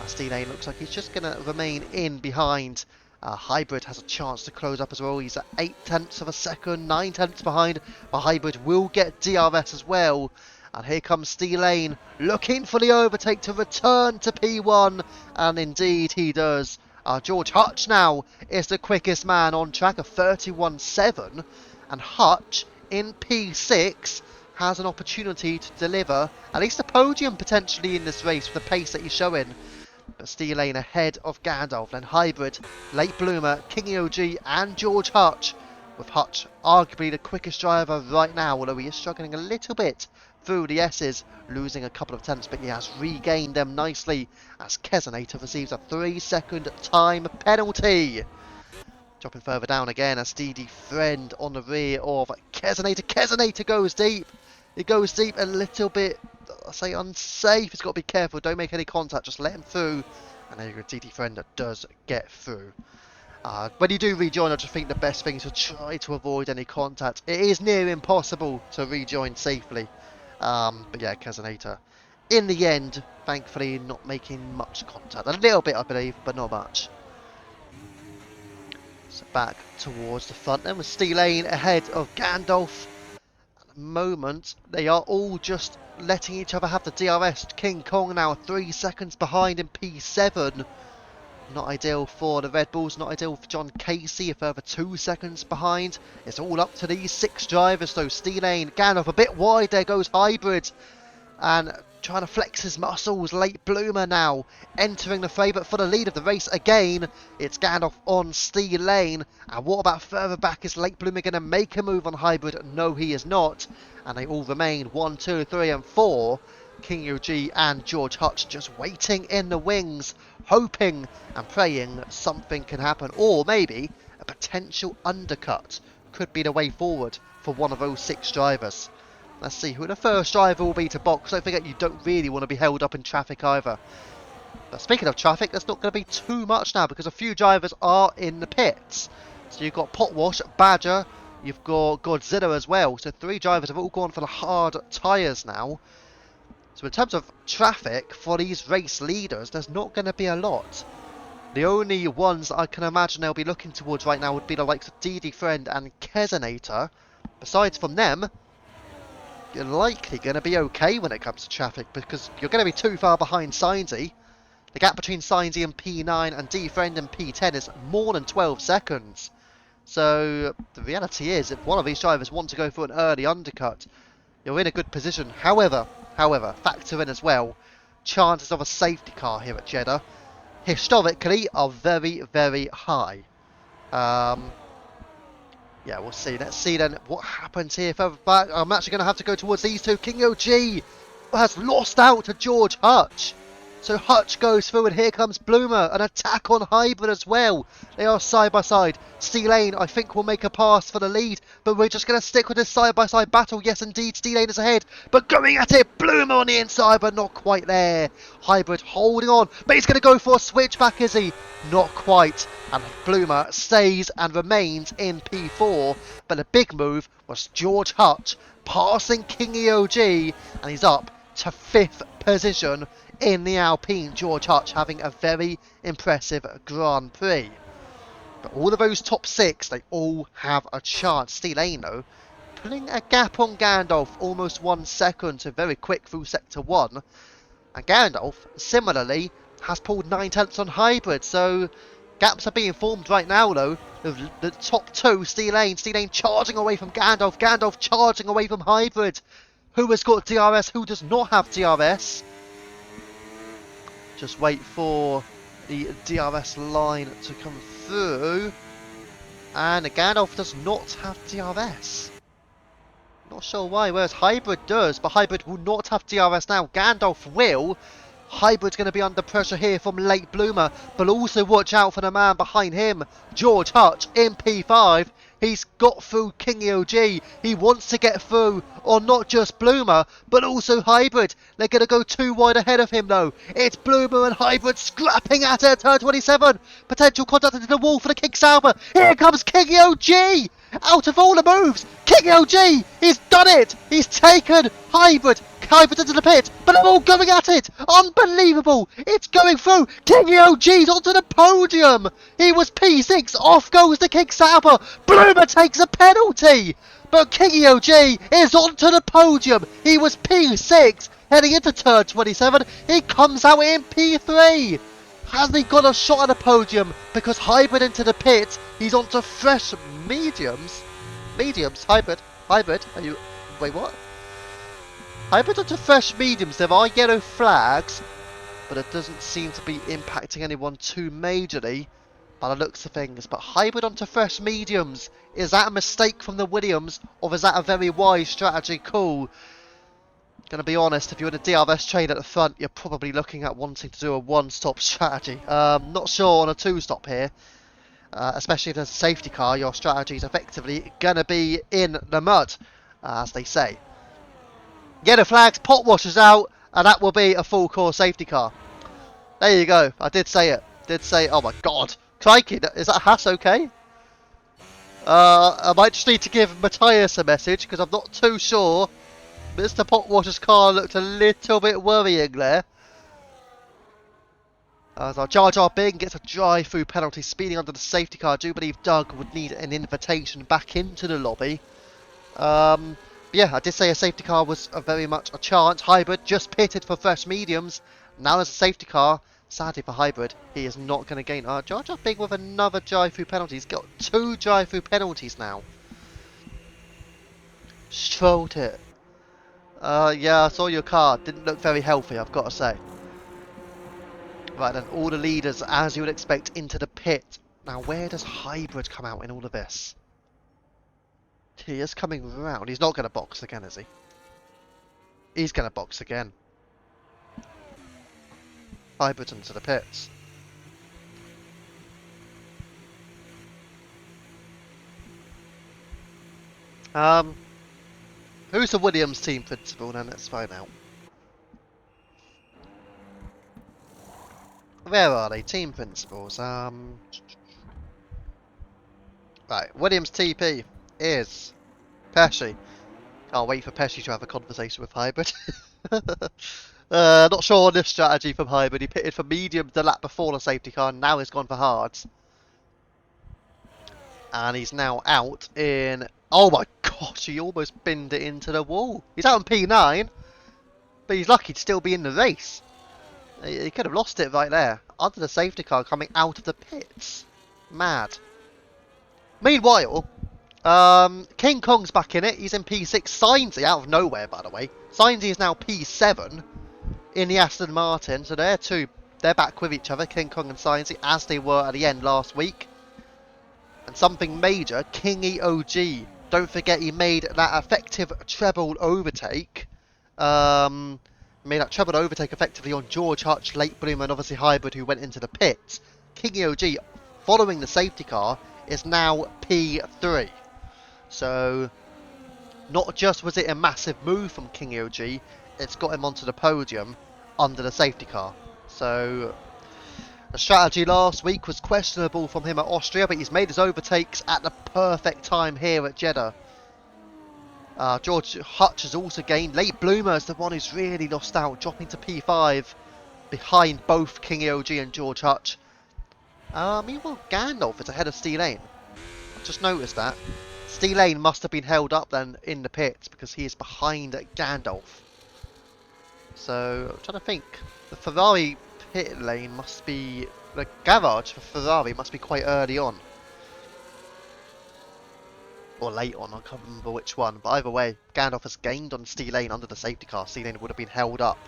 Steel Lane looks like he's just going to remain in behind. Hybrid has a chance to close up as well. He's at 0.8 of a second, 0.9 behind, but Hybrid will get DRS as well. And here comes Steel Lane, looking for the overtake to return to P1, and indeed he does. George Hutch now is the quickest man on track, of 31.7, and Hutch in P6 has an opportunity to deliver at least a podium potentially in this race with the pace that he's showing. But Steel Lane ahead of Gandalf, then Hybrid, Late Bloomer, Kingy OG and George Hutch, with Hutch arguably the quickest driver right now, although he is struggling a little bit through the S's, losing a couple of tenths, but he has regained them nicely as Kezenator receives a 3-second time penalty. Dropping further down again as DD Friend on the rear of Kezenator. Kezenator goes deep. It goes deep a little bit, I say unsafe. He's got to be careful. Don't make any contact. Just let him through. And there you go. DD Friend does get through. When you do rejoin, I just think the best thing is to try to avoid any contact. It is near impossible to rejoin safely. But yeah, Kezenator, in the end, thankfully not making much contact. A little bit, I believe, but not much. So back towards the front then with Steel Lane ahead of Gandalf. At the moment, they are all just letting each other have the DRS. King Kong now 3 seconds behind in P7. Not ideal for the Red Bulls, not ideal for John Casey, a further 2 seconds behind. It's all up to these 6 drivers though. Steel Lane, Gandalf a bit wide, there goes Hybrid. And trying to flex his muscles, Late Bloomer now entering the favourite for the lead of the race again. It's Gandalf on Steel Lane. And what about further back? Is Late Bloomer going to make a move on Hybrid? No, he is not. And they all remain 1, 2, 3 and 4. King OG and George Hutch just waiting in the wings, hoping and praying something can happen, or maybe a potential undercut could be the way forward for one of those 6 drivers. Let's see who the first driver will be to box. Don't forget, you don't really want to be held up in traffic either. But speaking of traffic, there's not going to be too much now because a few drivers are in the pits. So you've got Potwash, Badger, you've got Godzilla as well. So 3 drivers have all gone for the hard tyres now. So in terms of traffic for these race leaders, there's not going to be a lot. The only ones I can imagine they'll be looking towards right now would be the likes of DD Friend and Kezenator. Besides from them, you're likely going to be okay when it comes to traffic because you're going to be too far behind Sainsy. The gap between Sainsy and P9 and D Friend and P10 is more than 12 seconds. So the reality is, if one of these drivers want to go for an early undercut, you're in a good position. However, factor in as well, chances of a safety car here at Jeddah, historically, are very, very high. Yeah, we'll see. Let's see then what happens here further back. I'm actually going to have to go towards these two. King OG has lost out to George Hutch. So Hutch goes through, and here comes Bloomer. An attack on Hybrid as well. They are side by side. Steelane, I think, will make a pass for the lead, but we're just going to stick with this side by side battle. Yes, indeed, Steelane is ahead, but going at it. Bloomer on the inside, but not quite there. Hybrid holding on, but he's going to go for a switchback, is he? Not quite. And Bloomer stays and remains in P4, but the big move was George Hutch passing King EOG, and he's up to 5th position in the Alpine. George Hutch having a very impressive Grand Prix. But all of those top 6, they all have a chance. Steelane, though, putting a gap on Gandalf, almost 1 second, so very quick through Sector 1. And Gandalf, similarly, has pulled 9/10 on Hybrid, so gaps are being formed right now, though. The top 2, Steelane charging away from Gandalf, Gandalf charging away from Hybrid. Who has got DRS, who does not have DRS? Just wait for the DRS line to come through. And Gandalf does not have DRS. Not sure why, whereas Hybrid does, but Hybrid will not have DRS now. Gandalf will. Hybrid's going to be under pressure here from late Bloomer, but also watch out for the man behind him, George Hutch in P5. He's got through King EOG. He wants to get through on not just Bloomer, but also Hybrid. They're going to go 2 wide ahead of him, though. It's Bloomer and Hybrid scrapping at it. Turn 27. Potential contact into the wall for the King Sauber. Here comes King EOG. Out of all the moves, King EOG, he's done it. He's taken Hybrid into the pit, but they're all going at it. Unbelievable. It's going through. King EOG's onto the podium. He was P6. Off goes the King Sauber. Bloomer takes a penalty, but King EOG is onto the podium. He was P6 heading into turn 27. He comes out in P3. Hasn't he got a shot at the podium? Because Hybrid into the pit. He's onto fresh mediums. Hybrid. Are you... Wait, what? Hybrid onto fresh mediums. There are yellow flags, but it doesn't seem to be impacting anyone too majorly by the looks of things. But Hybrid onto fresh mediums. Is that a mistake from the Williams, or is that a very wise strategy call? Gonna be honest, if you're in a DRS train at the front, you're probably looking at wanting to do a one-stop strategy. Not sure on a two-stop here. Especially if there's a safety car, your strategy is effectively gonna be in the mud, as they say. Yellow flags, pot washers out, and that will be a full course safety car. There you go. I did say it. Oh my god. Crikey, is that Haas okay? I might just need to give Matthias a message, because I'm not too sure. Mr. Potwasher's car looked a little bit worrying there. As our Jar Jar Bing gets a drive-through penalty, speeding under the safety car. I do believe Doug would need an invitation back into the lobby. Yeah, I did say a safety car was very much a chance. Hybrid just pitted for fresh mediums. Now there's a safety car. Sadly for Hybrid, he is not going to gain. Jar Jar Bing with another drive-through penalty. He's got 2 drive-through penalties now. Strolled it. Yeah, I saw your car. Didn't look very healthy, I've got to say. Right then, all the leaders, as you would expect, into the pit. Now, where does Hybrid come out in all of this? He is coming around. He's not going to box again, is he? He's going to box again. Hybrid into the pits. Who's the Williams team principal then? Let's find out. Where are they? Team principals. Right, Williams TP is Pesci. Can't wait for Pesci to have a conversation with Hybrid. Not sure on this strategy from Hybrid. He pitted for medium the lap before the safety car, and now he's gone for hards. And he's now out in... Oh my gosh, he almost binned it into the wall. He's out in P9, but he's lucky to still be in the race. He could have lost it right there. Under the safety car coming out of the pits. Mad. Meanwhile, King Kong's back in it. He's in P6. Signsy out of nowhere, by the way. Signsy is now P7 in the Aston Martin. So they're back with each other, King Kong and Signsy, as they were at the end last week. And something major, King EOG. Don't forget he made that effective treble overtake. made that treble overtake effectively on George Hutch, Late Bloomer, and obviously Hybrid, who went into the pit. King EOG, following the safety car, is now P3. So, not just was it a massive move from King EOG, it's got him onto the podium under the safety car. So, the strategy last week was questionable from him at Austria, but he's made his overtakes at the perfect time here at Jeddah. George Hutch has also gained. Late Bloomer is the one who's really lost out, dropping to P5 behind both King EOG and George Hutch. Meanwhile, Gandalf is ahead of Steel Lane. I've just noticed that. Steel Lane must have been held up then in the pits because he is behind Gandalf. So, I'm trying to think. The Ferrari pit lane must be... The garage for Ferrari must be quite early on. Or late on, I can't remember which one. But either way, Gandalf has gained on Steel Lane under the safety car. Steel Lane would have been held up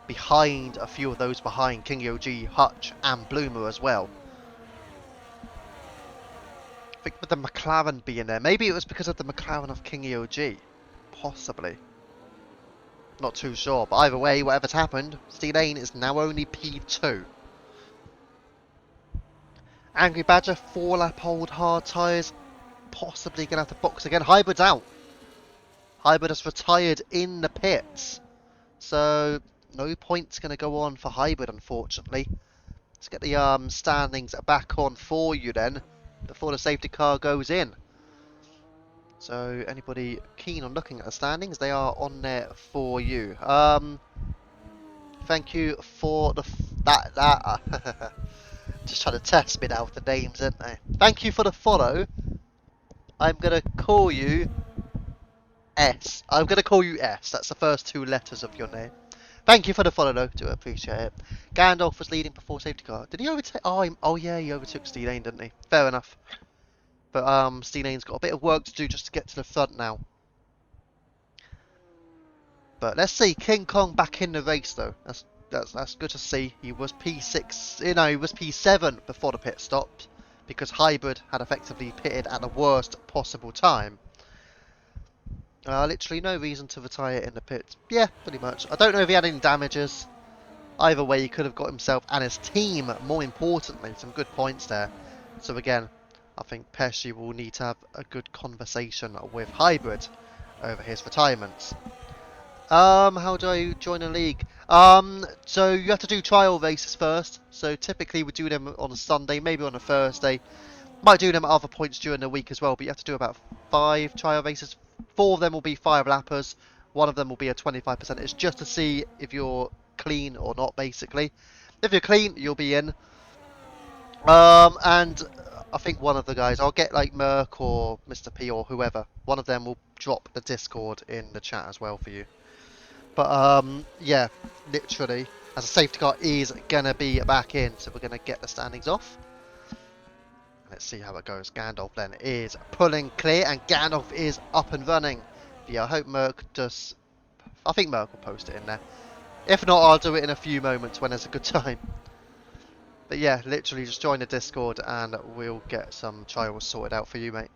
behind a few of those behind King EOG, Hutch and Bloomer as well. I think with the McLaren being there, maybe it was because of the McLaren of King EOG. Possibly. Not too sure, but either way, whatever's happened, Steel Lane is now only P2. Angry Badger, 4-lap old hard tyres. Possibly going to have to box again. Hybrid's out. Hybrid has retired in the pits. So, no points going to go on for Hybrid, unfortunately. Let's get the standings back on for you then, before the safety car goes in. So, anybody keen on looking at the standings, they are on there for you. Thank you for that. Just trying to test me now with the names, aren't they? Thank you for the follow. I'm going to call you S. I'm going to call you S. That's the first two letters of your name. Thank you for the follow, though. Do appreciate it. Gandalf was leading before safety car. Did he overtake? Oh yeah, he overtook Steel Lane, didn't he? Fair enough. But Steel Lane's got a bit of work to do just to get to the front now. But let's see, King Kong back in the race though. That's good to see. He was P6. You know, he was P7 before the pit stop because Hybrid had effectively pitted at the worst possible time. Literally no reason to retire in the pit. Yeah, pretty much. I don't know if he had any damages. Either way, he could have got himself and his team, more importantly, some good points there. So again, I think Pesci will need to have a good conversation with Hybrid over his retirement. How do I join a league? So you have to do trial races first. So typically we do them on a Sunday, maybe on a Thursday. Might do them at other points during the week as well, but you have to do about 5 trial races. 4 of them will be 5-lappers. 1 of them will be a 25%. It's just to see if you're clean or not, basically. If you're clean, you'll be in. And I think one of the guys, I'll get like Merc or Mr. P or whoever. One of them will drop the Discord in the chat as well for you. But yeah, literally, as a safety car is gonna be back in, so we're gonna get the standings off. Let's see how it goes. Gandalf then is pulling clear, and Gandalf is up and running. But yeah, I hope Merc does. I think Merc will post it in there. If not, I'll do it in a few moments when there's a good time. But yeah, literally just join the Discord and we'll get some trials sorted out for you, mate.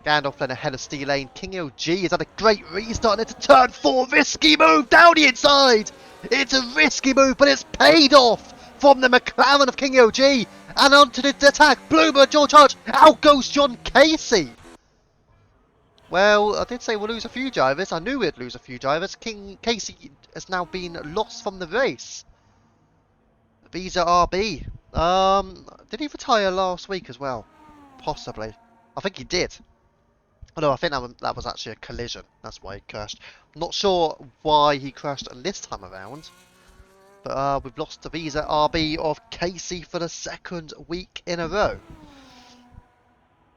Gandalf then ahead of Steel Lane. King OG has had a great restart into turn 4. Risky move down the inside. It's a risky move, but it's paid off from the McLaren of King OG. And onto the attack. Bloomer, George Hutch. Out goes John Casey. Well, I did say we'll lose a few drivers. I knew we'd lose a few drivers. King Casey has now been lost from the race. Visa RB. Did he retire last week as well? Possibly. I think he did. Oh no, I think that was actually a collision. That's why he crashed. Not sure why he crashed this time around. But we've lost the Visa RB of Casey for the 2nd week in a row.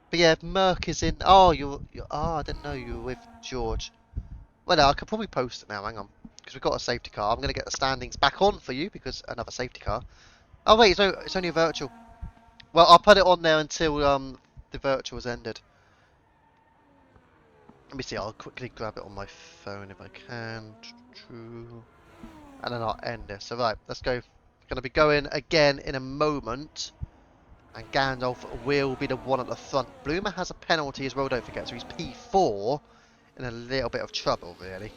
But yeah, Merc is in. Oh, I didn't know you were with George. Well, no, I could probably post it now. Hang on, because we've got a safety car. I'm going to get the standings back on for you because another safety car. Oh wait, it's only a virtual. Well, I'll put it on there until the virtual has ended. Let me see. I'll quickly grab it on my phone if I can. And then I'll end this. So right, let's go. Going to be going again in a moment. And Gandalf will be the one at the front. Bloomer has a penalty as well, don't forget. So he's P4 in a little bit of trouble, really.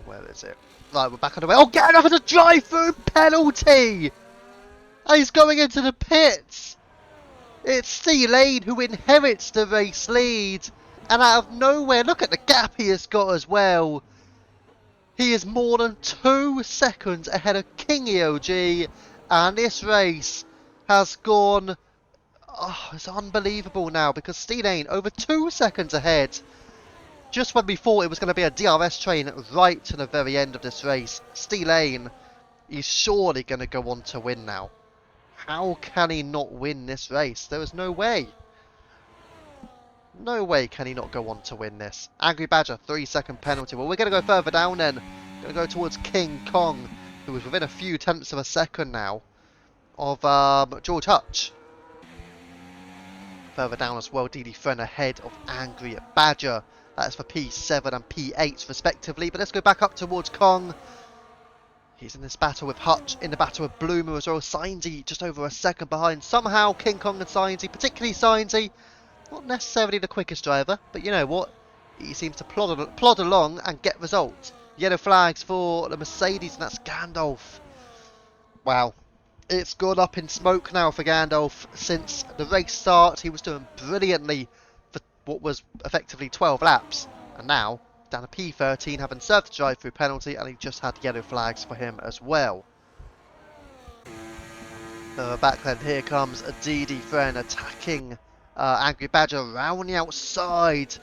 Where is it? Right, we're back on the way. Oh, get enough of the drive-through penalty! And he's going into the pits. It's Steve Lane who inherits the race lead. And out of nowhere, look at the gap he has got as well. He is more than 2 seconds ahead of King EOG. And this race has gone... Oh, it's unbelievable now because Steve Lane over 2 seconds ahead. Just when we thought it was going to be a DRS train right to the very end of this race, Steve Lane is surely going to go on to win now. How can he not win this race? There is no way. No way can he not go on to win this. Angry Badger, 3-second penalty. Well, we're going to go further down then. Going to go towards King Kong, who is within a few tenths of a second now of George Hutch. Further down as well, DD Fren ahead of Angry Badger. That is for P7 and P8 respectively. But let's go back up towards Kong. He's in this battle with Hutch, in the battle with Bloomer as well. Sainsy just over a second behind. Somehow King Kong and Sainsy, particularly Sainsy, not necessarily the quickest driver, but you know what? He seems to plod along and get results. Yellow flags for the Mercedes, and that's Gandalf. Wow. It's gone up in smoke now for Gandalf. Since the race start, he was doing brilliantly for what was effectively 12 laps. And now, down to P13, having served the drive-through penalty, and he just had yellow flags for him as well. Back then, here comes a DD Fren attacking Angry Badger around the outside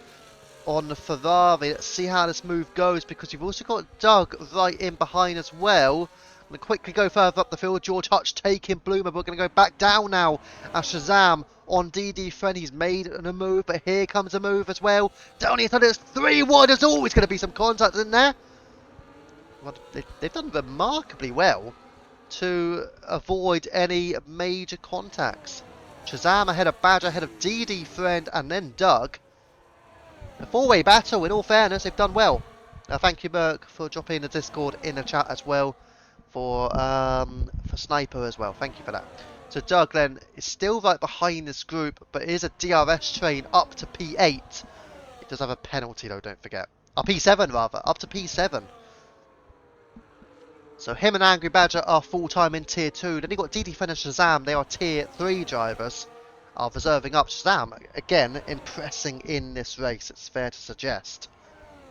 on the Ferrari. Let's see how this move goes, because you've also got Doug right in behind as well. I'm going to quickly go further up the field. George Hutch taking Bloomer. We're going to go back down now as Shazam on DD Fren. He's made a move, but here comes a move as well. Down here, it's 3-1. There's always going to be some contact in there. Well, they've done remarkably well to avoid any major contacts. Shazam ahead of Badger, ahead of DD Friend, and then Doug. A 4-way battle, in all fairness, they've done well. Thank you, Merc, for dropping the Discord in the chat as well. For Sniper as well, thank you for that. So Doug then is still right behind this group, but is a DRS train up to P8. It does have a penalty though, don't forget. P7 rather, up to P7. So him and Angry Badger are full-time in Tier 2. Then you've got DD Fren and Shazam, they are Tier 3 drivers. Are reserving up. Shazam, again, impressing in this race, it's fair to suggest.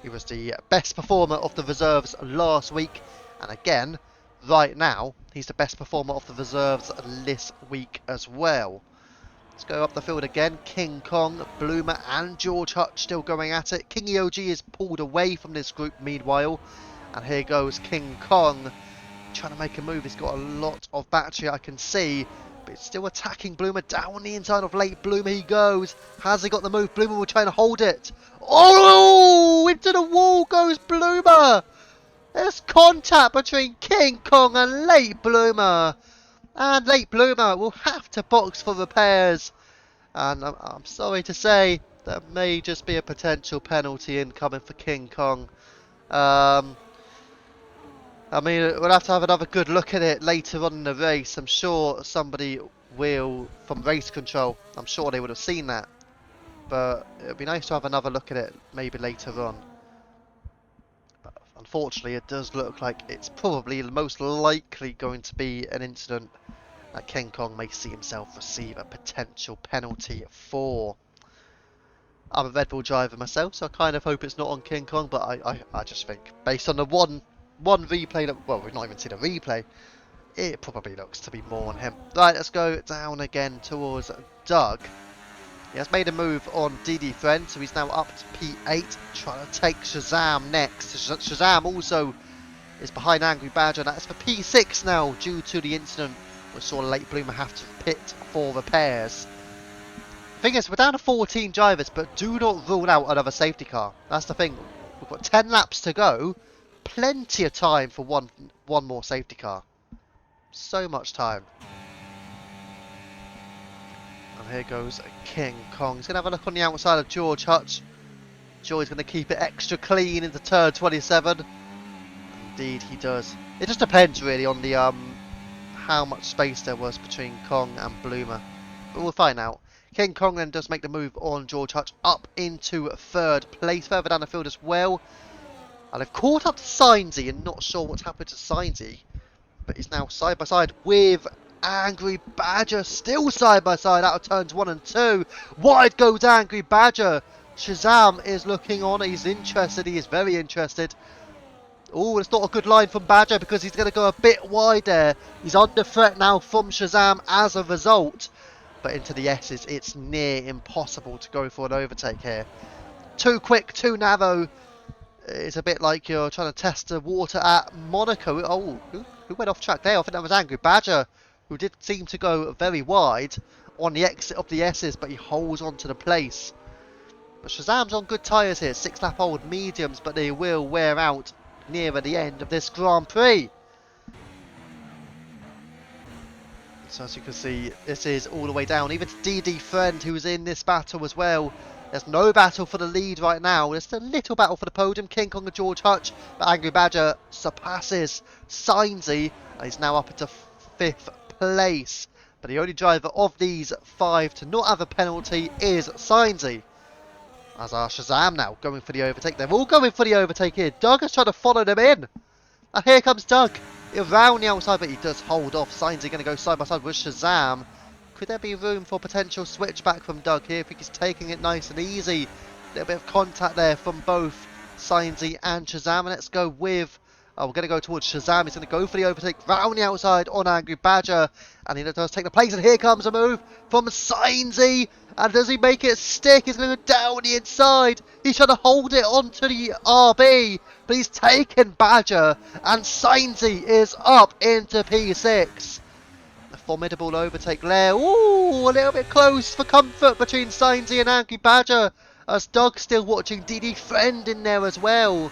He was the best performer of the reserves last week, and again, right now, he's the best performer of the reserves this week as well. Let's go up the field again. King Kong, Bloomer and George Hutch still going at it. King EOG is pulled away from this group meanwhile. And here goes King Kong, trying to make a move. He's got a lot of battery, I can see. But it's still attacking Bloomer. Down the inside of late Bloomer he goes. Has he got the move? Bloomer will try to hold it. Oh! Into the wall goes Bloomer! There's contact between King Kong and late Bloomer. And late Bloomer will have to box for repairs. And I'm sorry to say, there may just be a potential penalty incoming for King Kong. I mean, we'll have to have another good look at it later on in the race. I'm sure somebody will, from race control, I'm sure they would have seen that. But it would be nice to have another look at it maybe later on. But unfortunately, it does look like it's probably most likely going to be an incident that King Kong may see himself receive a potential penalty for. I'm a Red Bull driver myself, so I kind of hope it's not on King Kong, but I just think, based on the one replay that, well, we've not even seen a replay, it probably looks to be more on him. Right, let's go down again towards Doug. He has made a move on DD Friend, so he's now up to P8, trying to take Shazam next. Shazam also is behind Angry Badger, and that's for P6 now, due to the incident we saw late Bloomer have to pit for repairs. The thing is, we're down to 14 drivers, but do not rule out another safety car. That's the thing. We've got 10 laps to go. Plenty of time for one more safety car. So much time. And here goes King Kong. He's going to have a look on the outside of George Hutch. George's going to keep it extra clean into turn 27. Indeed, he does. It just depends really on the how much space there was between Kong and Bloomer. But we'll find out. King Kong then does make the move on George Hutch up into third place. Further down the field as well. And they've caught up to Signsy and not sure what's happened to Signsy. But he's now side by side with Angry Badger. Still side by side out of turns 1 and 2. Wide goes Angry Badger. Shazam is looking on. He's interested. He is very interested. Oh, it's not a good line from Badger because he's going to go a bit wide there. He's under threat now from Shazam as a result. But into the S's, it's near impossible to go for an overtake here. Too quick, too narrow. It's a bit like you're trying to test the water at Monaco. Oh, who went off track there? I think that was Angry Badger, who did seem to go very wide on the exit of the S's, but he holds on to the place. But Shazam's on good tyres here, 6-lap old mediums, but they will wear out nearer the end of this Grand Prix. So as you can see, this is all the way down, even to DD Friend, who's in this battle as well. There's no battle for the lead right now. There's a little battle for the podium. King Kong and George Hutch, but Angry Badger surpasses Signsy, and he's now up into 5th place. But the only driver of these 5 to not have a penalty is Signsy. As our Shazam now going for the overtake. They're all going for the overtake here. Doug is trying to follow them in. And here comes Doug. Around the outside, but he does hold off. Signsy going to go side by side with Shazam. Could there be room for potential switchback from Doug here? I think he's taking it nice and easy. A little bit of contact there from both Signsy and Shazam. And let's go with... we're going to go towards Shazam. He's going to go for the overtake round the outside on Angry Badger. And he does take the place. And here comes a move from Signsy. And does he make it stick? He's going to go down the inside. He's trying to hold it onto the RB. But he's taken Badger. And Signsy is up into P6. A formidable overtake there. Ooh, a little bit close for comfort between Signsy and Angry Badger. As Doug's still watching DD Friend in there as well.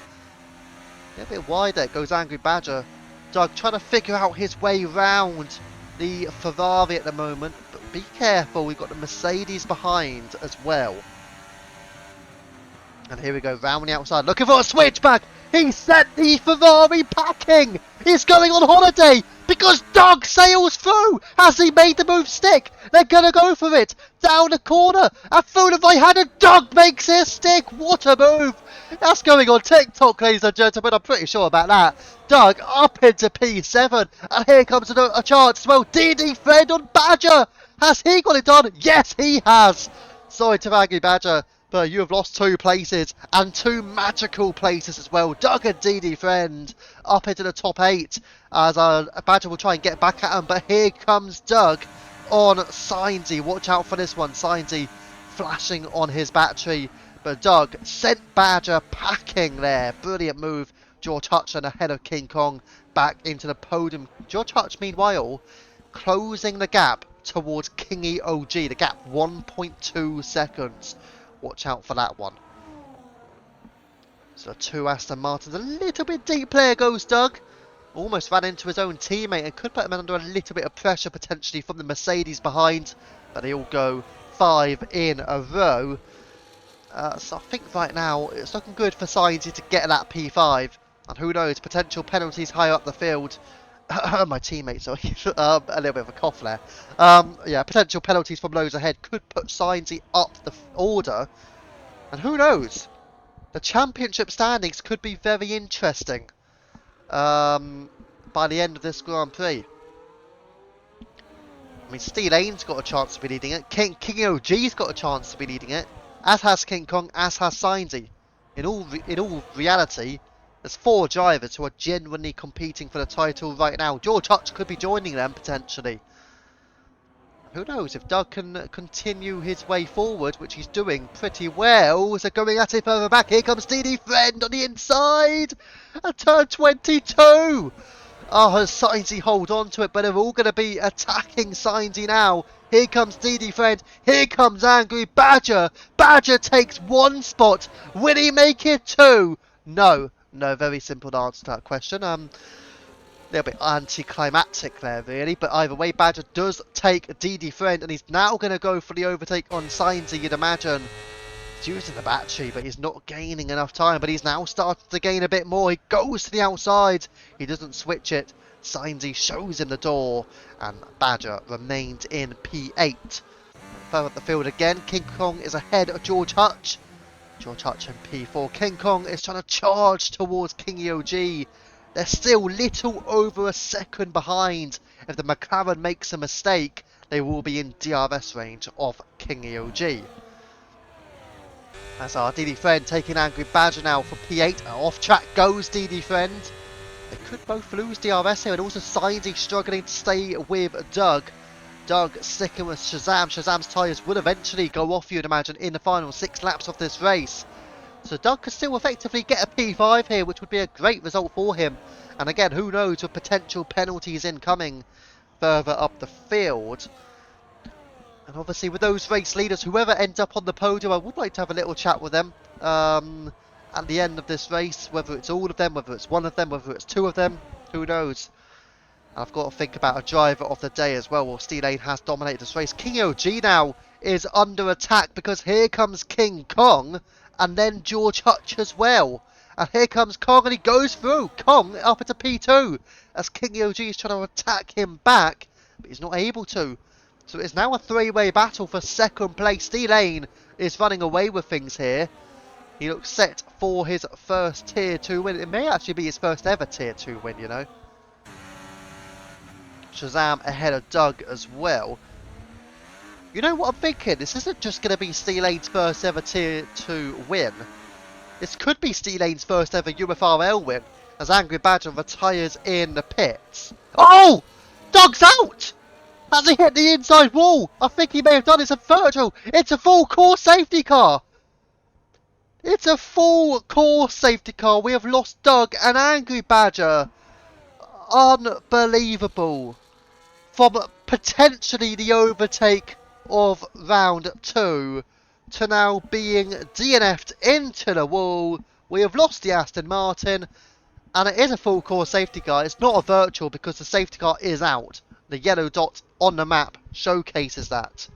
A bit wide there goes Angry Badger. Doug trying to figure out his way round the Ferrari at the moment. But be careful, we've got the Mercedes behind as well. And here we go, round the outside, looking for a switchback. He sent the Ferrari packing. He's going on holiday because Doug sails through. Has he made the move stick? They're going to go for it. Down the corner. And through the right hand, and Doug makes it stick. What a move. That's going on TikTok, ladies and gentlemen. I'm pretty sure about that. Doug up into P7. And here comes a chance as well. DD Friend on Badger. Has he got it done? Yes, he has. Sorry to Angry Badger, but you have lost 2 places, and 2 magical places as well. Doug and DD Friend up into the top 8, as Badger will try and get back at him, but here comes Doug on Signsy. Watch out for this one. Signsy flashing on his battery, but Doug sent Badger packing there. Brilliant move. George Hutch ahead of King Kong back into the podium. George Hutch, meanwhile, closing the gap towards Kingy OG. The gap 1.2 seconds. Watch out for that one. So 2 Aston Martins. A little bit deep there goes Doug. Almost ran into his own teammate and could put him under a little bit of pressure potentially from the Mercedes behind. But they all go 5 in a row. So I think right now it's looking good for Signsy to get that P5. And who knows, potential penalties higher up the field. My teammate, sorry. A little bit of a cough there. Yeah, potential penalties from those ahead could put Signsy up the order. And who knows? The championship standings could be very interesting by the end of this Grand Prix. I mean, Steel Ane's got a chance to be leading it. King OG's got a chance to be leading it. As has King Kong, as has Signsy. In all reality, there's 4 drivers who are genuinely competing for the title right now. George Hutch could be joining them potentially. Who knows, if Doug can continue his way forward, which he's doing pretty well. So going at it further back, here comes DD Friend on the inside. At turn 22. Oh, has Signsy hold on to it, but they're all going to be attacking Signsy now. Here comes DD Friend. Here comes Angry Badger. Badger takes 1 spot. Will he make it 2? No. No, very simple answer to that question. A little bit anticlimactic there, really. But either way, Badger does take DD Friend, and he's now going to go for the overtake on Signsy, you'd imagine. He's using the battery, but he's not gaining enough time. But he's now started to gain a bit more. He goes to the outside. He doesn't switch it. Signsy shows him the door, and Badger remains in P8. Further up the field again, King Kong is ahead of George Hutch. George Hutch in P4. King Kong is trying to charge towards King EOG. They're still little over a second behind. If the McLaren makes a mistake, they will be in DRS range of King EOG. That's our DD Friend taking Angry Badger now for P8. Off track goes DD Friend. They could both lose DRS here, and also Sidey struggling to stay with Doug. Doug sticking with Shazam. Shazam's tyres would eventually go off, you'd imagine, in the final 6 laps of this race. So Doug could still effectively get a P5 here, which would be a great result for him. And again, who knows, with potential penalties incoming further up the field. And obviously with those race leaders, whoever ends up on the podium, I would like to have a little chat with them at the end of this race. Whether it's all of them, whether it's one of them, whether it's 2 of them, who knows. I've got to think about a driver of the day as well. Well, Steelane has dominated this race. King OG now is under attack because here comes King Kong and then George Hutch as well. And here comes Kong and he goes through. Kong up into P2 as King OG is trying to attack him back, but he's not able to. So it's now a 3-way battle for second place. Steelane is running away with things here. He looks set for his first Tier 2 win. It may actually be his first ever Tier 2 win, you know. Shazam ahead of Doug as well. You know what I'm thinking? This isn't just going to be Steelane's first ever Tier 2 win. This could be Steelane's first ever UFRL win, as Angry Badger retires in the pits. Oh! Doug's out! Has he hit the inside wall? I think he may have done it. It's a virtual. It's a full course safety car. It's a full course safety car. We have lost Doug and Angry Badger. Unbelievable. From potentially the overtake of round 2 to now being DNF'd into the wall. We have lost the Aston Martin, and it is a full course safety car. It's not a virtual because the safety car is out. The yellow dot on the map showcases that.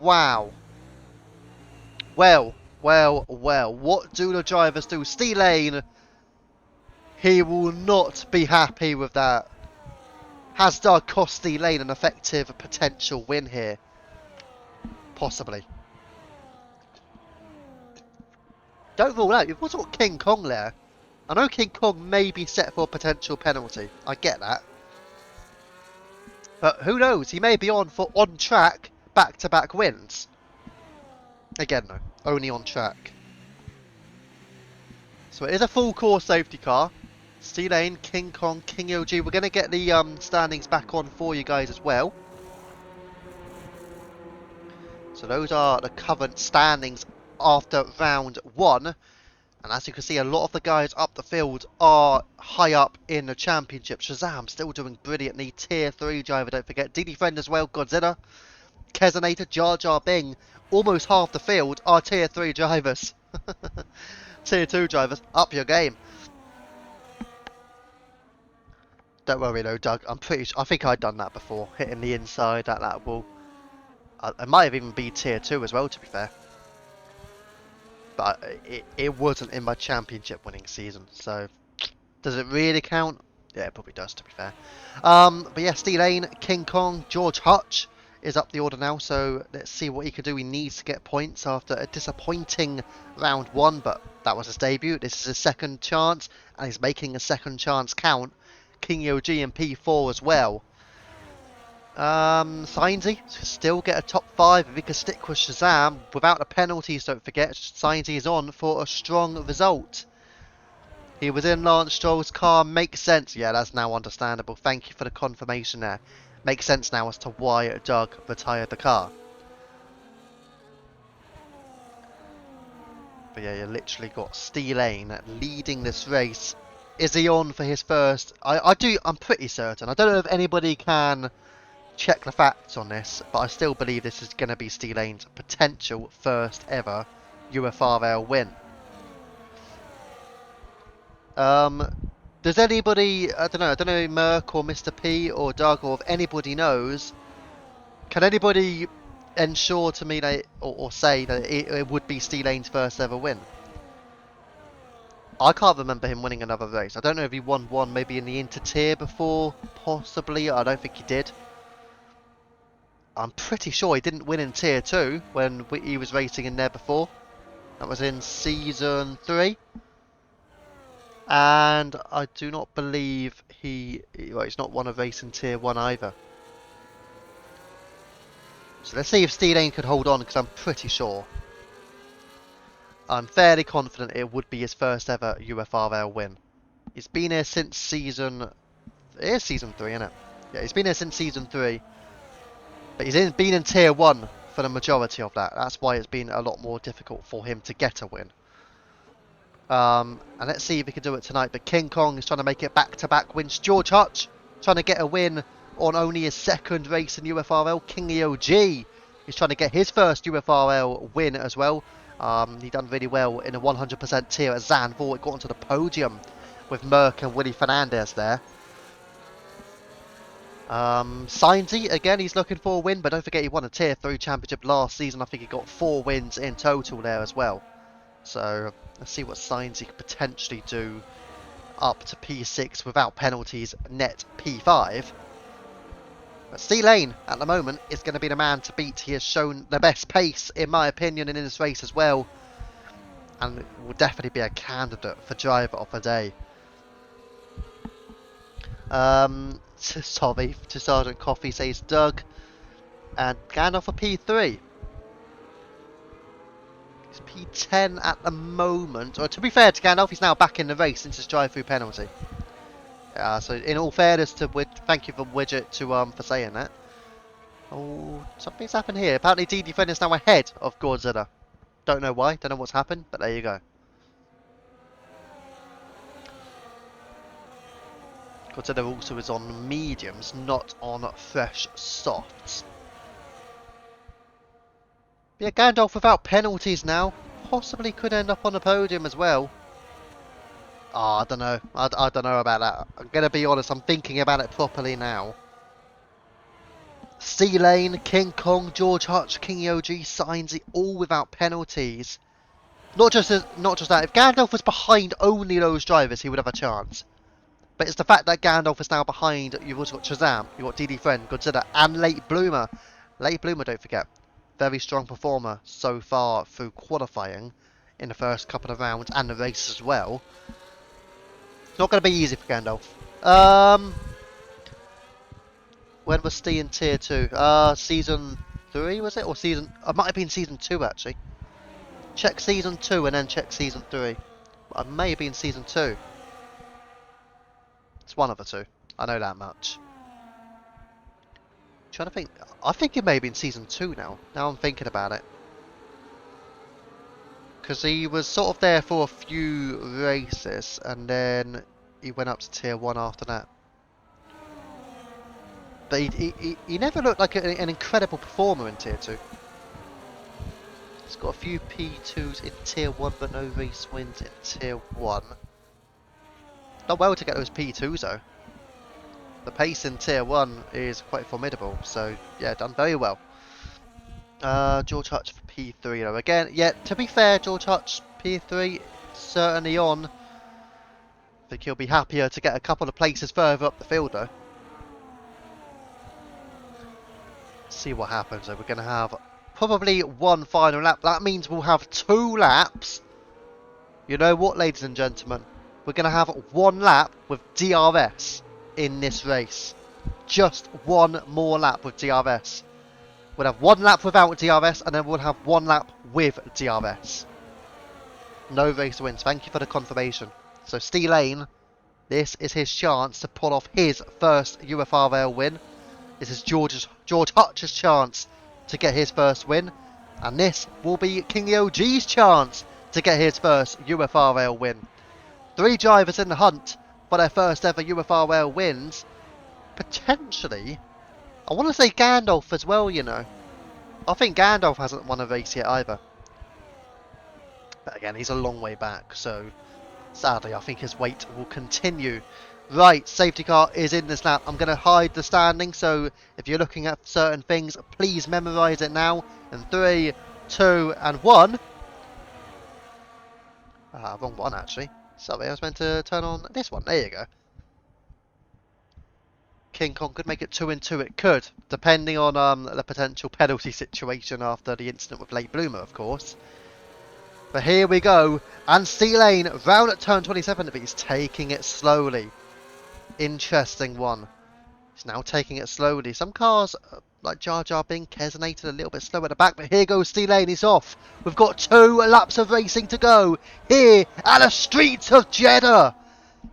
Wow. Well. What do the drivers do? Steelane, he will not be happy with that. Has Doug cost Steelane an effective potential win here? Possibly. Don't rule out. You've also got King Kong there. I know King Kong may be set for a potential penalty. I get that. But who knows? He may be on for on-track back-to-back wins. Again, though. Only on track. So it is a full course safety car. Steelane, King Kong, King OG. We're going to get the standings back on for you guys as well. So those are the current standings after round 1. And as you can see, a lot of the guys up the field are high up in the championship. Shazam still doing brilliantly. Tier 3 driver, don't forget. DD Friend as well. Godzilla, Kezonator, Jar Jar Bing. Almost half the field are Tier 3 drivers. Tier 2 drivers, up your game. Don't worry though, Doug. I think I'd done that before. Hitting the inside at that wall. It might have even been Tier 2 as well, to be fair. But it wasn't in my championship winning season, so does it really count? Yeah, it probably does, to be fair. But yeah, Steelane, King Kong, George Hutch is up the order now, so let's see what he can do. He needs to get points after a disappointing round 1, but that was his debut. This is his second chance, and he's making a second chance count. King OG and P4 as well. Sainsy still get a top 5 if he can stick with Shazam without the penalties. Don't forget, Sainsy is on for a strong result. He was in Lance Stroll's car. Makes sense. Yeah, that's now understandable. Thank you for the confirmation there. Makes sense now as to why Doug retired the car. But yeah, you literally got Steelane leading this race. Is he on for his first? I'm pretty certain. I don't know if anybody can check the facts on this, but I still believe this is going to be Steelane's potential first ever UFRL win. Does anybody, I don't know, Merc or Mr. P or Doug, or if anybody knows, can anybody ensure to me that, or say that it would be Steelane's first ever win? I can't remember him winning another race. I don't know if he won one maybe in the Inter-Tier before, possibly. I don't think he did. I'm pretty sure he didn't win in Tier 2 when he was racing in there before. That was in Season 3. And I do not believe well, he's not won a race in Tier 1 either. So let's see if Steelane could hold on, because I'm pretty sure. I'm fairly confident it would be his first ever UFRL win. He's been here since Season... It is Season 3, isn't it? Yeah, he's been here since Season 3. But he's been in Tier 1 for the majority of that. That's why it's been a lot more difficult for him to get a win. And let's see if he can do it tonight. But King Kong is trying to make it back-to-back wins. George Hutch trying to get a win on only his second race in UFRL. King EOG is trying to get his first UFRL win as well. He done really well in a 100% tier at Zandvoort. Got onto the podium with Merck and Willie Fernandez there. Sainsy, again, he's looking for a win, but don't forget he won a Tier 3 championship last season. I think he got 4 wins in total there as well. So let's see what Sainsy could potentially do up to P6 without penalties, net P5. But Steelane, at the moment, is going to be the man to beat. He has shown the best pace, in my opinion, in this race as well. And will definitely be a candidate for driver of the day. Sorry, to Sergeant Coffee says Doug. And Gandalf for P3. He's P10 at the moment. Or to be fair to Gandalf, he's now back in the race since his drive-through penalty. So in all fairness to thank you for Widget for saying that. Oh, something's happened here. Apparently DD Friend is now ahead of Godzilla. Don't know why, don't know what's happened, but there you go. Godzilla also is on mediums, not on fresh softs. Yeah, Gandalf without penalties now. Possibly could end up on the podium as well. Oh, I don't know. I don't know about that. I'm going to be honest, I'm thinking about it properly now. Steelane, King Kong, George Hutch, King EOG, Sainsy, all without penalties. Not just that, if Gandalf was behind only those drivers, he would have a chance. But it's the fact that Gandalf is now behind. You've also got Shazam, you've got DD Friend, Godzilla, and Late Bloomer. Late Bloomer, don't forget. Very strong performer so far through qualifying in the first couple of rounds and the race as well. It's not going to be easy for Gandalf. When was Stee in Tier 2? Season 3 was it? Or season... It might have been Season 2 actually. Check Season 2 and then check Season 3. I may have been Season 2. It's one of the two. I know that much. Trying to think. I think it may have been Season 2 now. Now I'm thinking about it. Because he was sort of there for a few races and then he went up to Tier 1 after that. But he never looked like an incredible performer in Tier 2. He's got a few P2s in Tier 1 but no race wins in Tier 1. Done well to get those P2s though. The pace in Tier 1 is quite formidable, so yeah, done very well. George Hutch for P3 though. Again, yeah, to be fair, George Hutch P3 certainly on. I think he'll be happier to get a couple of places further up the field though. Let's see what happens though. We're going to have probably one final lap. That means we'll have 2 laps. You know what, ladies and gentlemen? We're going to have 1 lap with DRS in this race. Just 1 more lap with DRS. We'll have 1 lap without DRS and then we'll have 1 lap with DRS. No race wins. Thank you for the confirmation. So Steelane, this is his chance to pull off his first UFRL win. This is George Hutch's chance to get his first win. And this will be King EOG's chance to get his first UFRL win. 3 drivers in the hunt for their first ever UFRL wins. Potentially, I want to say Gandalf as well, you know. I think Gandalf hasn't won a race yet either. But again, he's a long way back, so sadly I think his wait will continue. Right, safety car is in this lap. I'm going to hide the standing, so if you're looking at certain things, please memorise it now. In 3, 2, and 1. Wrong one actually. Sorry, I was meant to turn on this one. There you go. King Kong could make it 2 and 2. It could, depending on the potential penalty situation after the incident with Late Bloomer, of course. But here we go, and C-Lane round at turn 27, but he's taking it slowly. Interesting one. He's now taking it slowly. Some cars, like Jar Jar Binks, resonated a little bit slow at the back, but here goes C-Lane, he's off. We've got 2 laps of racing to go here at the streets of Jeddah.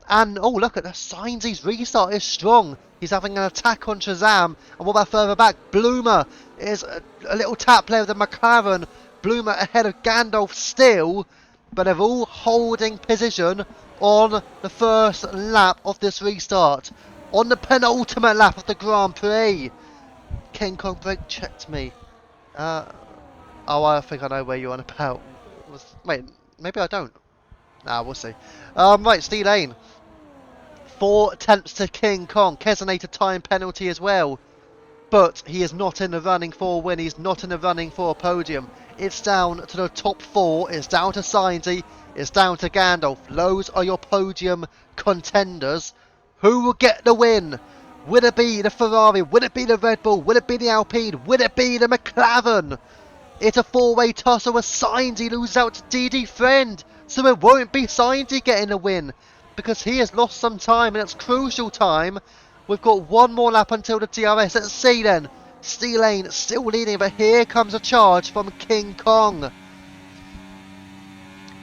And, oh, look at the signs. His restart is strong. He's having an attack on Shazam. And what about further back? Bloomer is a little tap player of the McLaren. Bloomer ahead of Gandalf still. But they're all holding position on the first lap of this restart. On the penultimate lap of the Grand Prix. King Kong brake checked me. Oh, I think I know where you're on about. Wait, maybe I don't. Nah, we'll see. Right, Steve Lane. 4 tenths to King Kong. Kesonator time penalty as well. But he is not in the running for a win. He's not in the running for a podium. It's down to the top 4. It's down to Sainsy. It's down to Gandalf. Those are your podium contenders. Who will get the win? Will it be the Ferrari? Will it be the Red Bull? Will it be the Alpine? Will it be the McLaren? It's a 4-way tussle with Sainsy loses out to DD Friend. So it won't be Sainsy getting a win. Because he has lost some time, and it's crucial time. We've got 1 more lap until the DRS. Let's see then. C-Lane still leading, but here comes a charge from King Kong.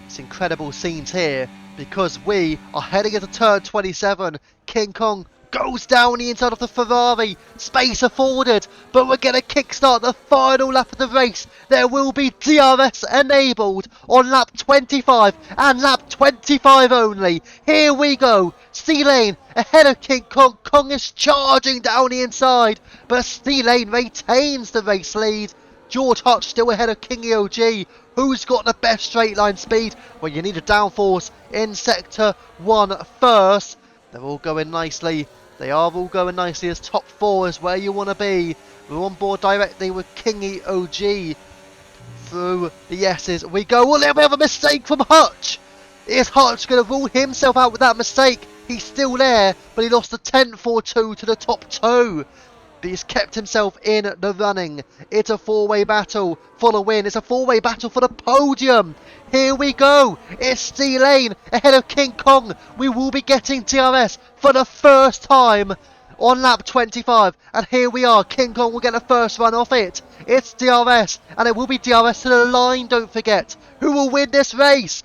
It's incredible scenes here, because we are heading into turn 27. King Kong goes down the inside of the Ferrari. Space afforded, but we're going to kickstart the final lap of the race. There will be DRS enabled on lap 25 and lap 25 only. Here we go. C-Lane ahead of King Kong. Kong is charging down the inside, but C-Lane retains the race lead. George Hutch still ahead of King EOG. Who's got the best straight line speed? Well, you need a downforce in sector 1 first. They're all going nicely. They are all going nicely as top 4 is where you want to be. We're on board directly with King EOG. Through the S's we go. Oh, a little bit of a mistake from Hutch. Is Hutch going to rule himself out with that mistake? He's still there, but he lost a 10-4-2 to the top 2. But he's kept himself in the running. It's a 4-way battle for the win. It's a 4-way battle for the podium. Here we go. It's C-Lane ahead of King Kong. We will be getting DRS for the first time on lap 25. And here we are. King Kong will get the first run off it. It's DRS. And it will be DRS to the line, don't forget. Who will win this race?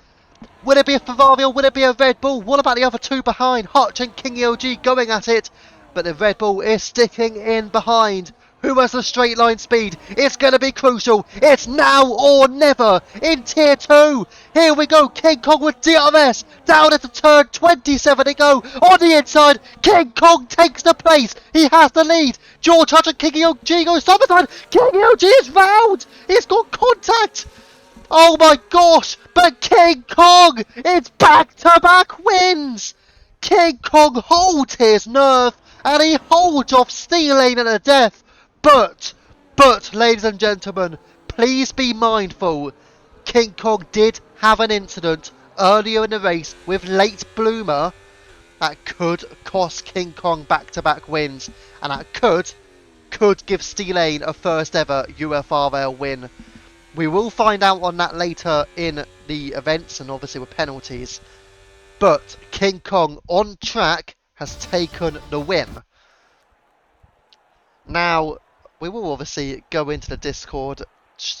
Will it be a Ferrari or will it be a Red Bull? What about the other 2 behind? Hutch and King EOG going at it. But the Red Bull is sticking in behind. Who has the straight line speed? It's going to be crucial. It's now or never in Tier 2. Here we go. King Kong with DRS. Down at the turn 27 to go. On the inside, King Kong takes the place. He has the lead. George Hutch and King EOG go stop time. King EOG is round. He's got contact. Oh my gosh. But King Kong, it's back-to-back wins. King Kong holds his nerve. And he holds off C-Lane at the death. But, ladies and gentlemen, please be mindful. King Kong did have an incident earlier in the race with late Bloomer that could cost King Kong back-to-back wins. And that could give C-Lane a first ever UFRL win. We will find out on that later in the events and obviously with penalties. But King Kong on track has taken the win. Now, we will obviously go into the Discord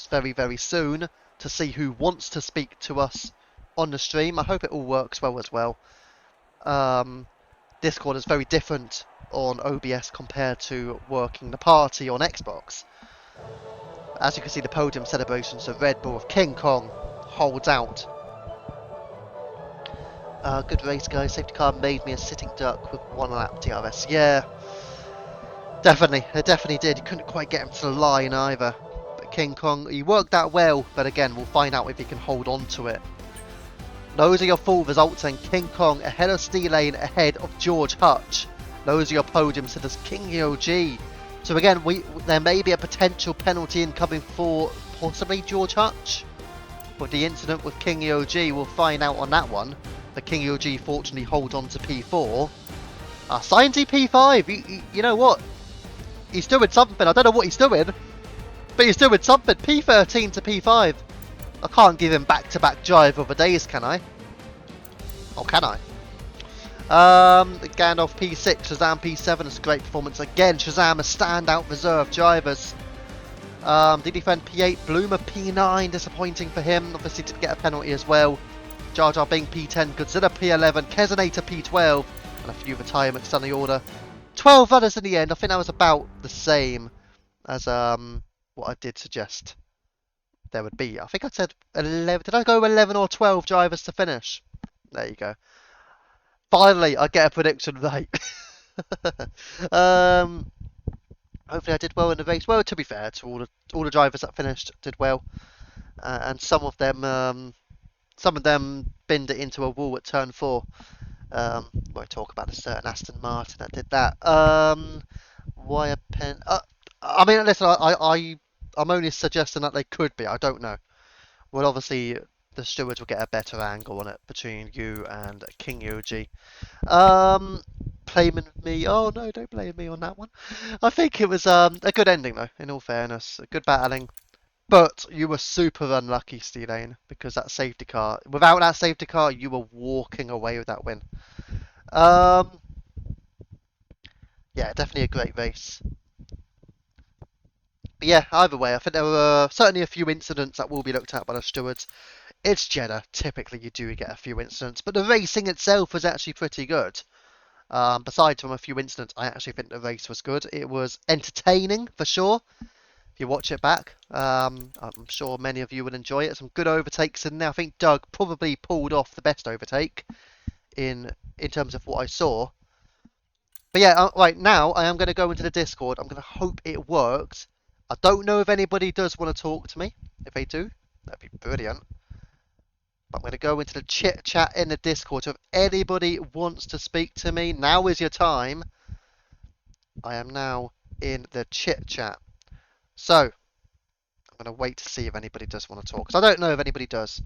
very, very soon to see who wants to speak to us on the stream. I hope it all works well as well. Discord is very different on OBS compared to working the party on Xbox. As you can see, the podium celebrations of Red Bull of King Kong holds out. Good race, guys. Safety car made me a sitting duck with 1 lap DRS. Yeah, definitely. It definitely did. You couldn't quite get him to the line either. But King Kong, he worked that well. But again, we'll find out if he can hold on to it. Those are your full results. And King Kong ahead of C-Lane, ahead of George Hutch. Those are your podiums. So there's King EOG. So again, there may be a potential penalty incoming for possibly George Hutch. With the incident with King EOG, we'll find out on that one. The King EOG fortunately hold on to P4. Sainsy P5, you know what? He's doing something. I don't know what he's doing, but he's doing something. P13 to P5. I can't give him back-to-back drive of the days, can I? Or can I? Gandalf P6, Shazam P7 is a great performance. Again, Shazam a standout reserve drivers. Did defend P8, Bloomer P9, disappointing for him. Obviously did get a penalty as well. Jar Jar Bing P10, Godzilla P11, Kezenator P12, and a few retirements on the order. 12 runners in the end. I think that was about the same as what I did suggest there would be. I think I said 11. Did I go 11 or 12 drivers to finish? There you go. Finally, I get a prediction right. um, hopefully I did well in the race. Well, to be fair, to all the drivers that finished did well, and some of them binned it into a wall at turn 4. Won't talk about a certain Aston Martin that did that. Why a pen? I mean, listen, I'm only suggesting that they could be. I don't know. Well, obviously, the stewards will get a better angle on it between you and King Yuji. Blaming me. Oh no, don't blame me on that one. I think it was a good ending though. In all fairness, a good battling. But you were super unlucky, Steelane, because that safety car. Without that safety car, you were walking away with that win. Um, yeah, definitely a great race. But yeah, either way, I think there were certainly a few incidents that will be looked at by the stewards. It's Jeddah. Typically, you do get a few incidents, but the racing itself was actually pretty good. Besides from a few incidents, I actually think the race was good. It was entertaining for sure. If you watch it back, I'm sure many of you will enjoy it. Some good overtakes in there. I think Doug probably pulled off the best overtake in terms of what I saw. But yeah, right now I am going to go into the Discord. I'm going to hope it works. I don't know if anybody does want to talk to me. If they do, that'd be brilliant. But I'm going to go into the chit chat in the Discord. So if anybody wants to speak to me, now is your time. I am now in the chit chat. So I'm going to wait to see if anybody does want to talk. Because I don't know if anybody does.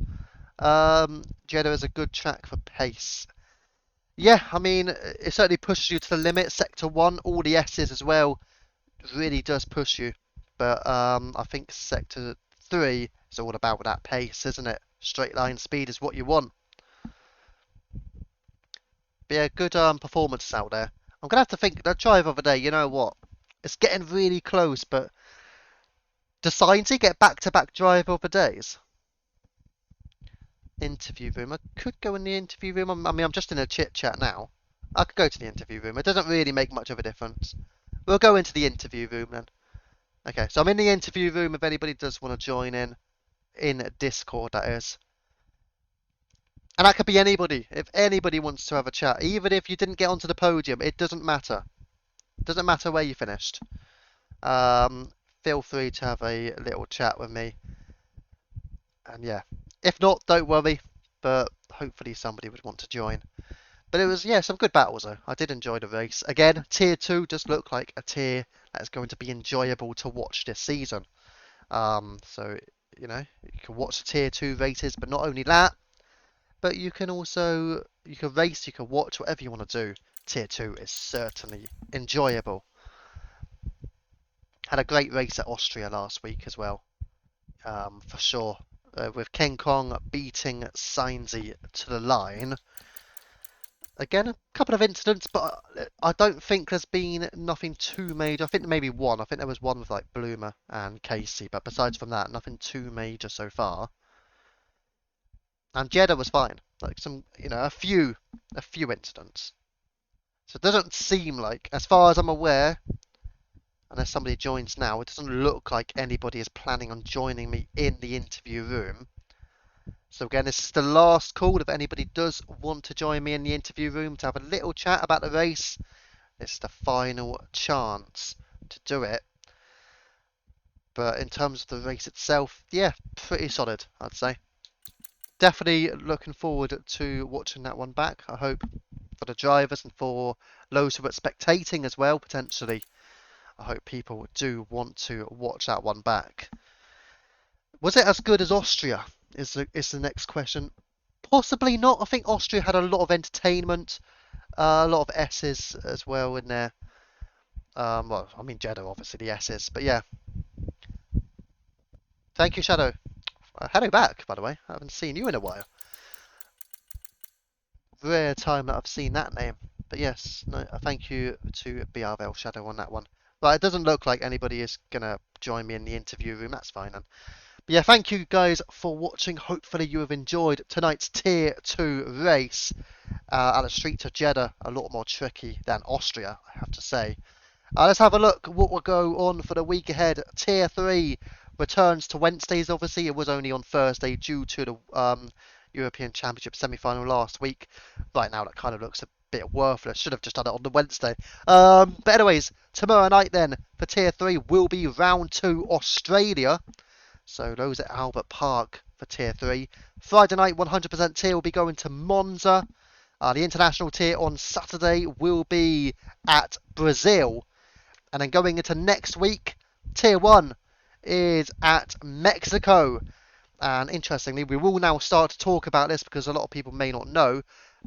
Jeddah is a good track for pace. Yeah, I mean, it certainly pushes you to the limit. Sector 1, all the S's as well, really does push you. But I think Sector 3 is all about that pace, isn't it? Straight line speed is what you want. But yeah, good performance out there. I'm going to have to think, that drive of the day, you know what? It's getting really close, but does Sainz get back-to-back drive of the days? Interview room. I could go in the interview room. I mean, I'm just in a chit chat now. I could go to the interview room. It doesn't really make much of a difference. We'll go into the interview room then. Okay, so I'm in the interview room if anybody does want to join in Discord, that is. And that could be anybody. If anybody wants to have a chat, even if you didn't get onto the podium, it doesn't matter. It doesn't matter where you finished. Feel free to have a little chat with me. And yeah, if not, don't worry. But hopefully somebody would want to join. But it was, yeah, some good battles though. I did enjoy the race. Again, Tier 2 does look like a tier that is going to be enjoyable to watch this season. So, you know, you can watch the Tier 2 races, but not only that, but you can also, you can race, you can watch, whatever you want to do. Tier 2 is certainly enjoyable. Had a great race at Austria last week as well, for sure. With King Kong beating Sainsy to the line. Again, a couple of incidents, but I don't think there's been nothing too major. I think maybe one. I think there was one with like Bloomer and Casey, but besides from that, nothing too major so far. And Jeddah was fine. Like some, you know, a few incidents. So it doesn't seem like, as far as I'm aware, unless somebody joins now, it doesn't look like anybody is planning on joining me in the interview room. So again, this is the last call. If anybody does want to join me in the interview room to have a little chat about the race, it's the final chance to do it. But in terms of the race itself, yeah, pretty solid, I'd say. Definitely looking forward to watching that one back. I hope for the drivers and for those who are spectating as well, potentially. I hope people do want to watch that one back. Was it as good as Austria? Is the next question. Possibly not. I think Austria had a lot of entertainment, a lot of S's as well in there. Well, I mean Jeddah, obviously the S's, but yeah. Thank you, Shadow, Hello back, by the way. I haven't seen you in a while. Rare time that I've seen that name. But yes, no, thank you to BRL Shadow on that one. But it doesn't look like anybody is going to join me in the interview room. That's fine. But yeah, thank you guys for watching. Hopefully you have enjoyed tonight's Tier 2 race at the Streets of Jeddah. A lot more tricky than Austria, I have to say. Let's have a look what will go on for the week ahead. Tier 3 returns to Wednesdays, obviously. It was only on Thursday due to the European Championship semi-final last week. Right now, that kind of looks a bit worthless. Should have just done it on the Wednesday. But anyways, tomorrow night then, for Tier 3, will be round 2 Australia. So those at Albert Park for Tier 3. Friday night, 100% tier will be going to Monza. The international tier on Saturday will be at Brazil. And then going into next week, Tier 1 is at Mexico. And interestingly, we will now start to talk about this because a lot of people may not know,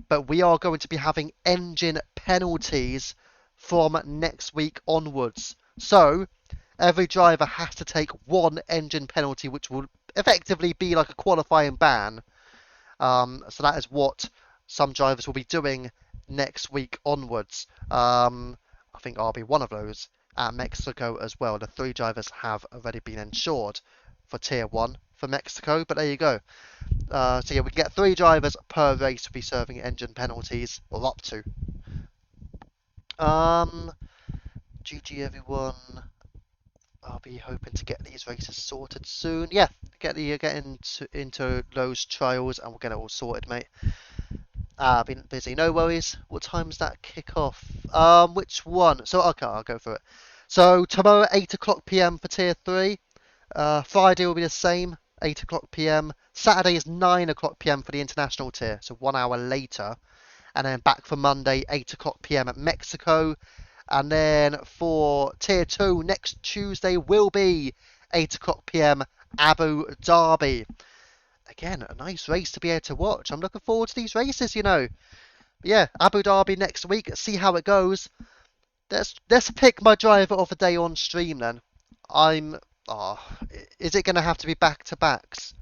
but we are going to be having engine penalties from next week onwards. So every driver has to take one engine penalty, which will effectively be like a qualifying ban. So that is what some drivers will be doing next week onwards. I think I'll be one of those at Mexico as well. The 3 drivers have already been insured for Tier 1 for Mexico, but there you go. So yeah, we can get 3 drivers per race to be serving engine penalties, or up to. GG everyone. I'll be hoping to get these races sorted soon. Yeah, get into those trials and we'll get it all sorted, mate. I've been busy, no worries. What time's that kick off? Which one? So, okay, I'll go for it. So, tomorrow, 8 o'clock p.m. for Tier 3. Friday will be the same, 8 o'clock p.m. Saturday is 9 o'clock p.m. for the international tier, so 1 hour later. And then back for Monday, 8 o'clock p.m. at Mexico. And then for Tier 2, next Tuesday will be 8 o'clock p.m. Abu Dhabi. Again, a nice race to be able to watch. I'm looking forward to these races, you know. But yeah, Abu Dhabi next week. See how it goes. Let's pick my driver of the day on stream then. Is it going to have to be back-to-backs?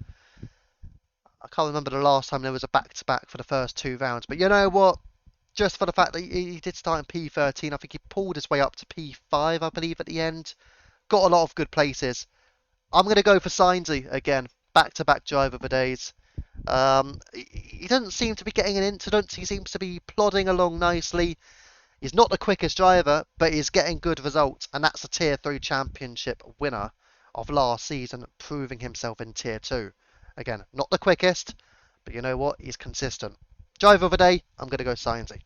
I can't remember the last time there was a back-to-back for the first 2 rounds. But you know what? Just for the fact that he did start in P13, I think he pulled his way up to P5, I believe, at the end. Got a lot of good places. I'm going to go for Sainsy again. Back-to-back driver for days. He doesn't seem to be getting an incident. He seems to be plodding along nicely. He's not the quickest driver, but he's getting good results. And that's a Tier 3 championship winner of last season, proving himself in Tier 2. Again, not the quickest, but you know what? He's consistent. Driver of the day, I'm going to go Sainsy.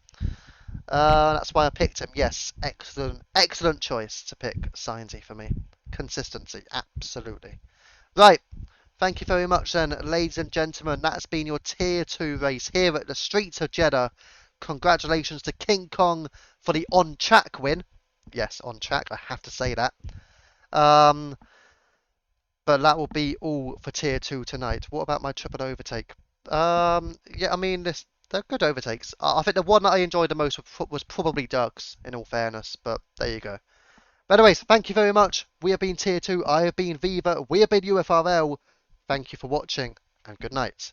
That's why I picked him. Yes, excellent choice to pick Sainsy for me. Consistency, absolutely. Right, thank you very much then, ladies and gentlemen. That's been your Tier 2 race here at the Streets of Jeddah. Congratulations to King Kong for the on-track win. Yes, on track, I have to say that. But that will be all for Tier 2 tonight. What about my triple overtake? Yeah, I mean, they're good overtakes. I think the one that I enjoyed the most was probably Doug's, in all fairness, but there you go. But anyways, thank you very much. We have been Tier 2. I have been Viva. We have been UFRL. Thank you for watching, and good night.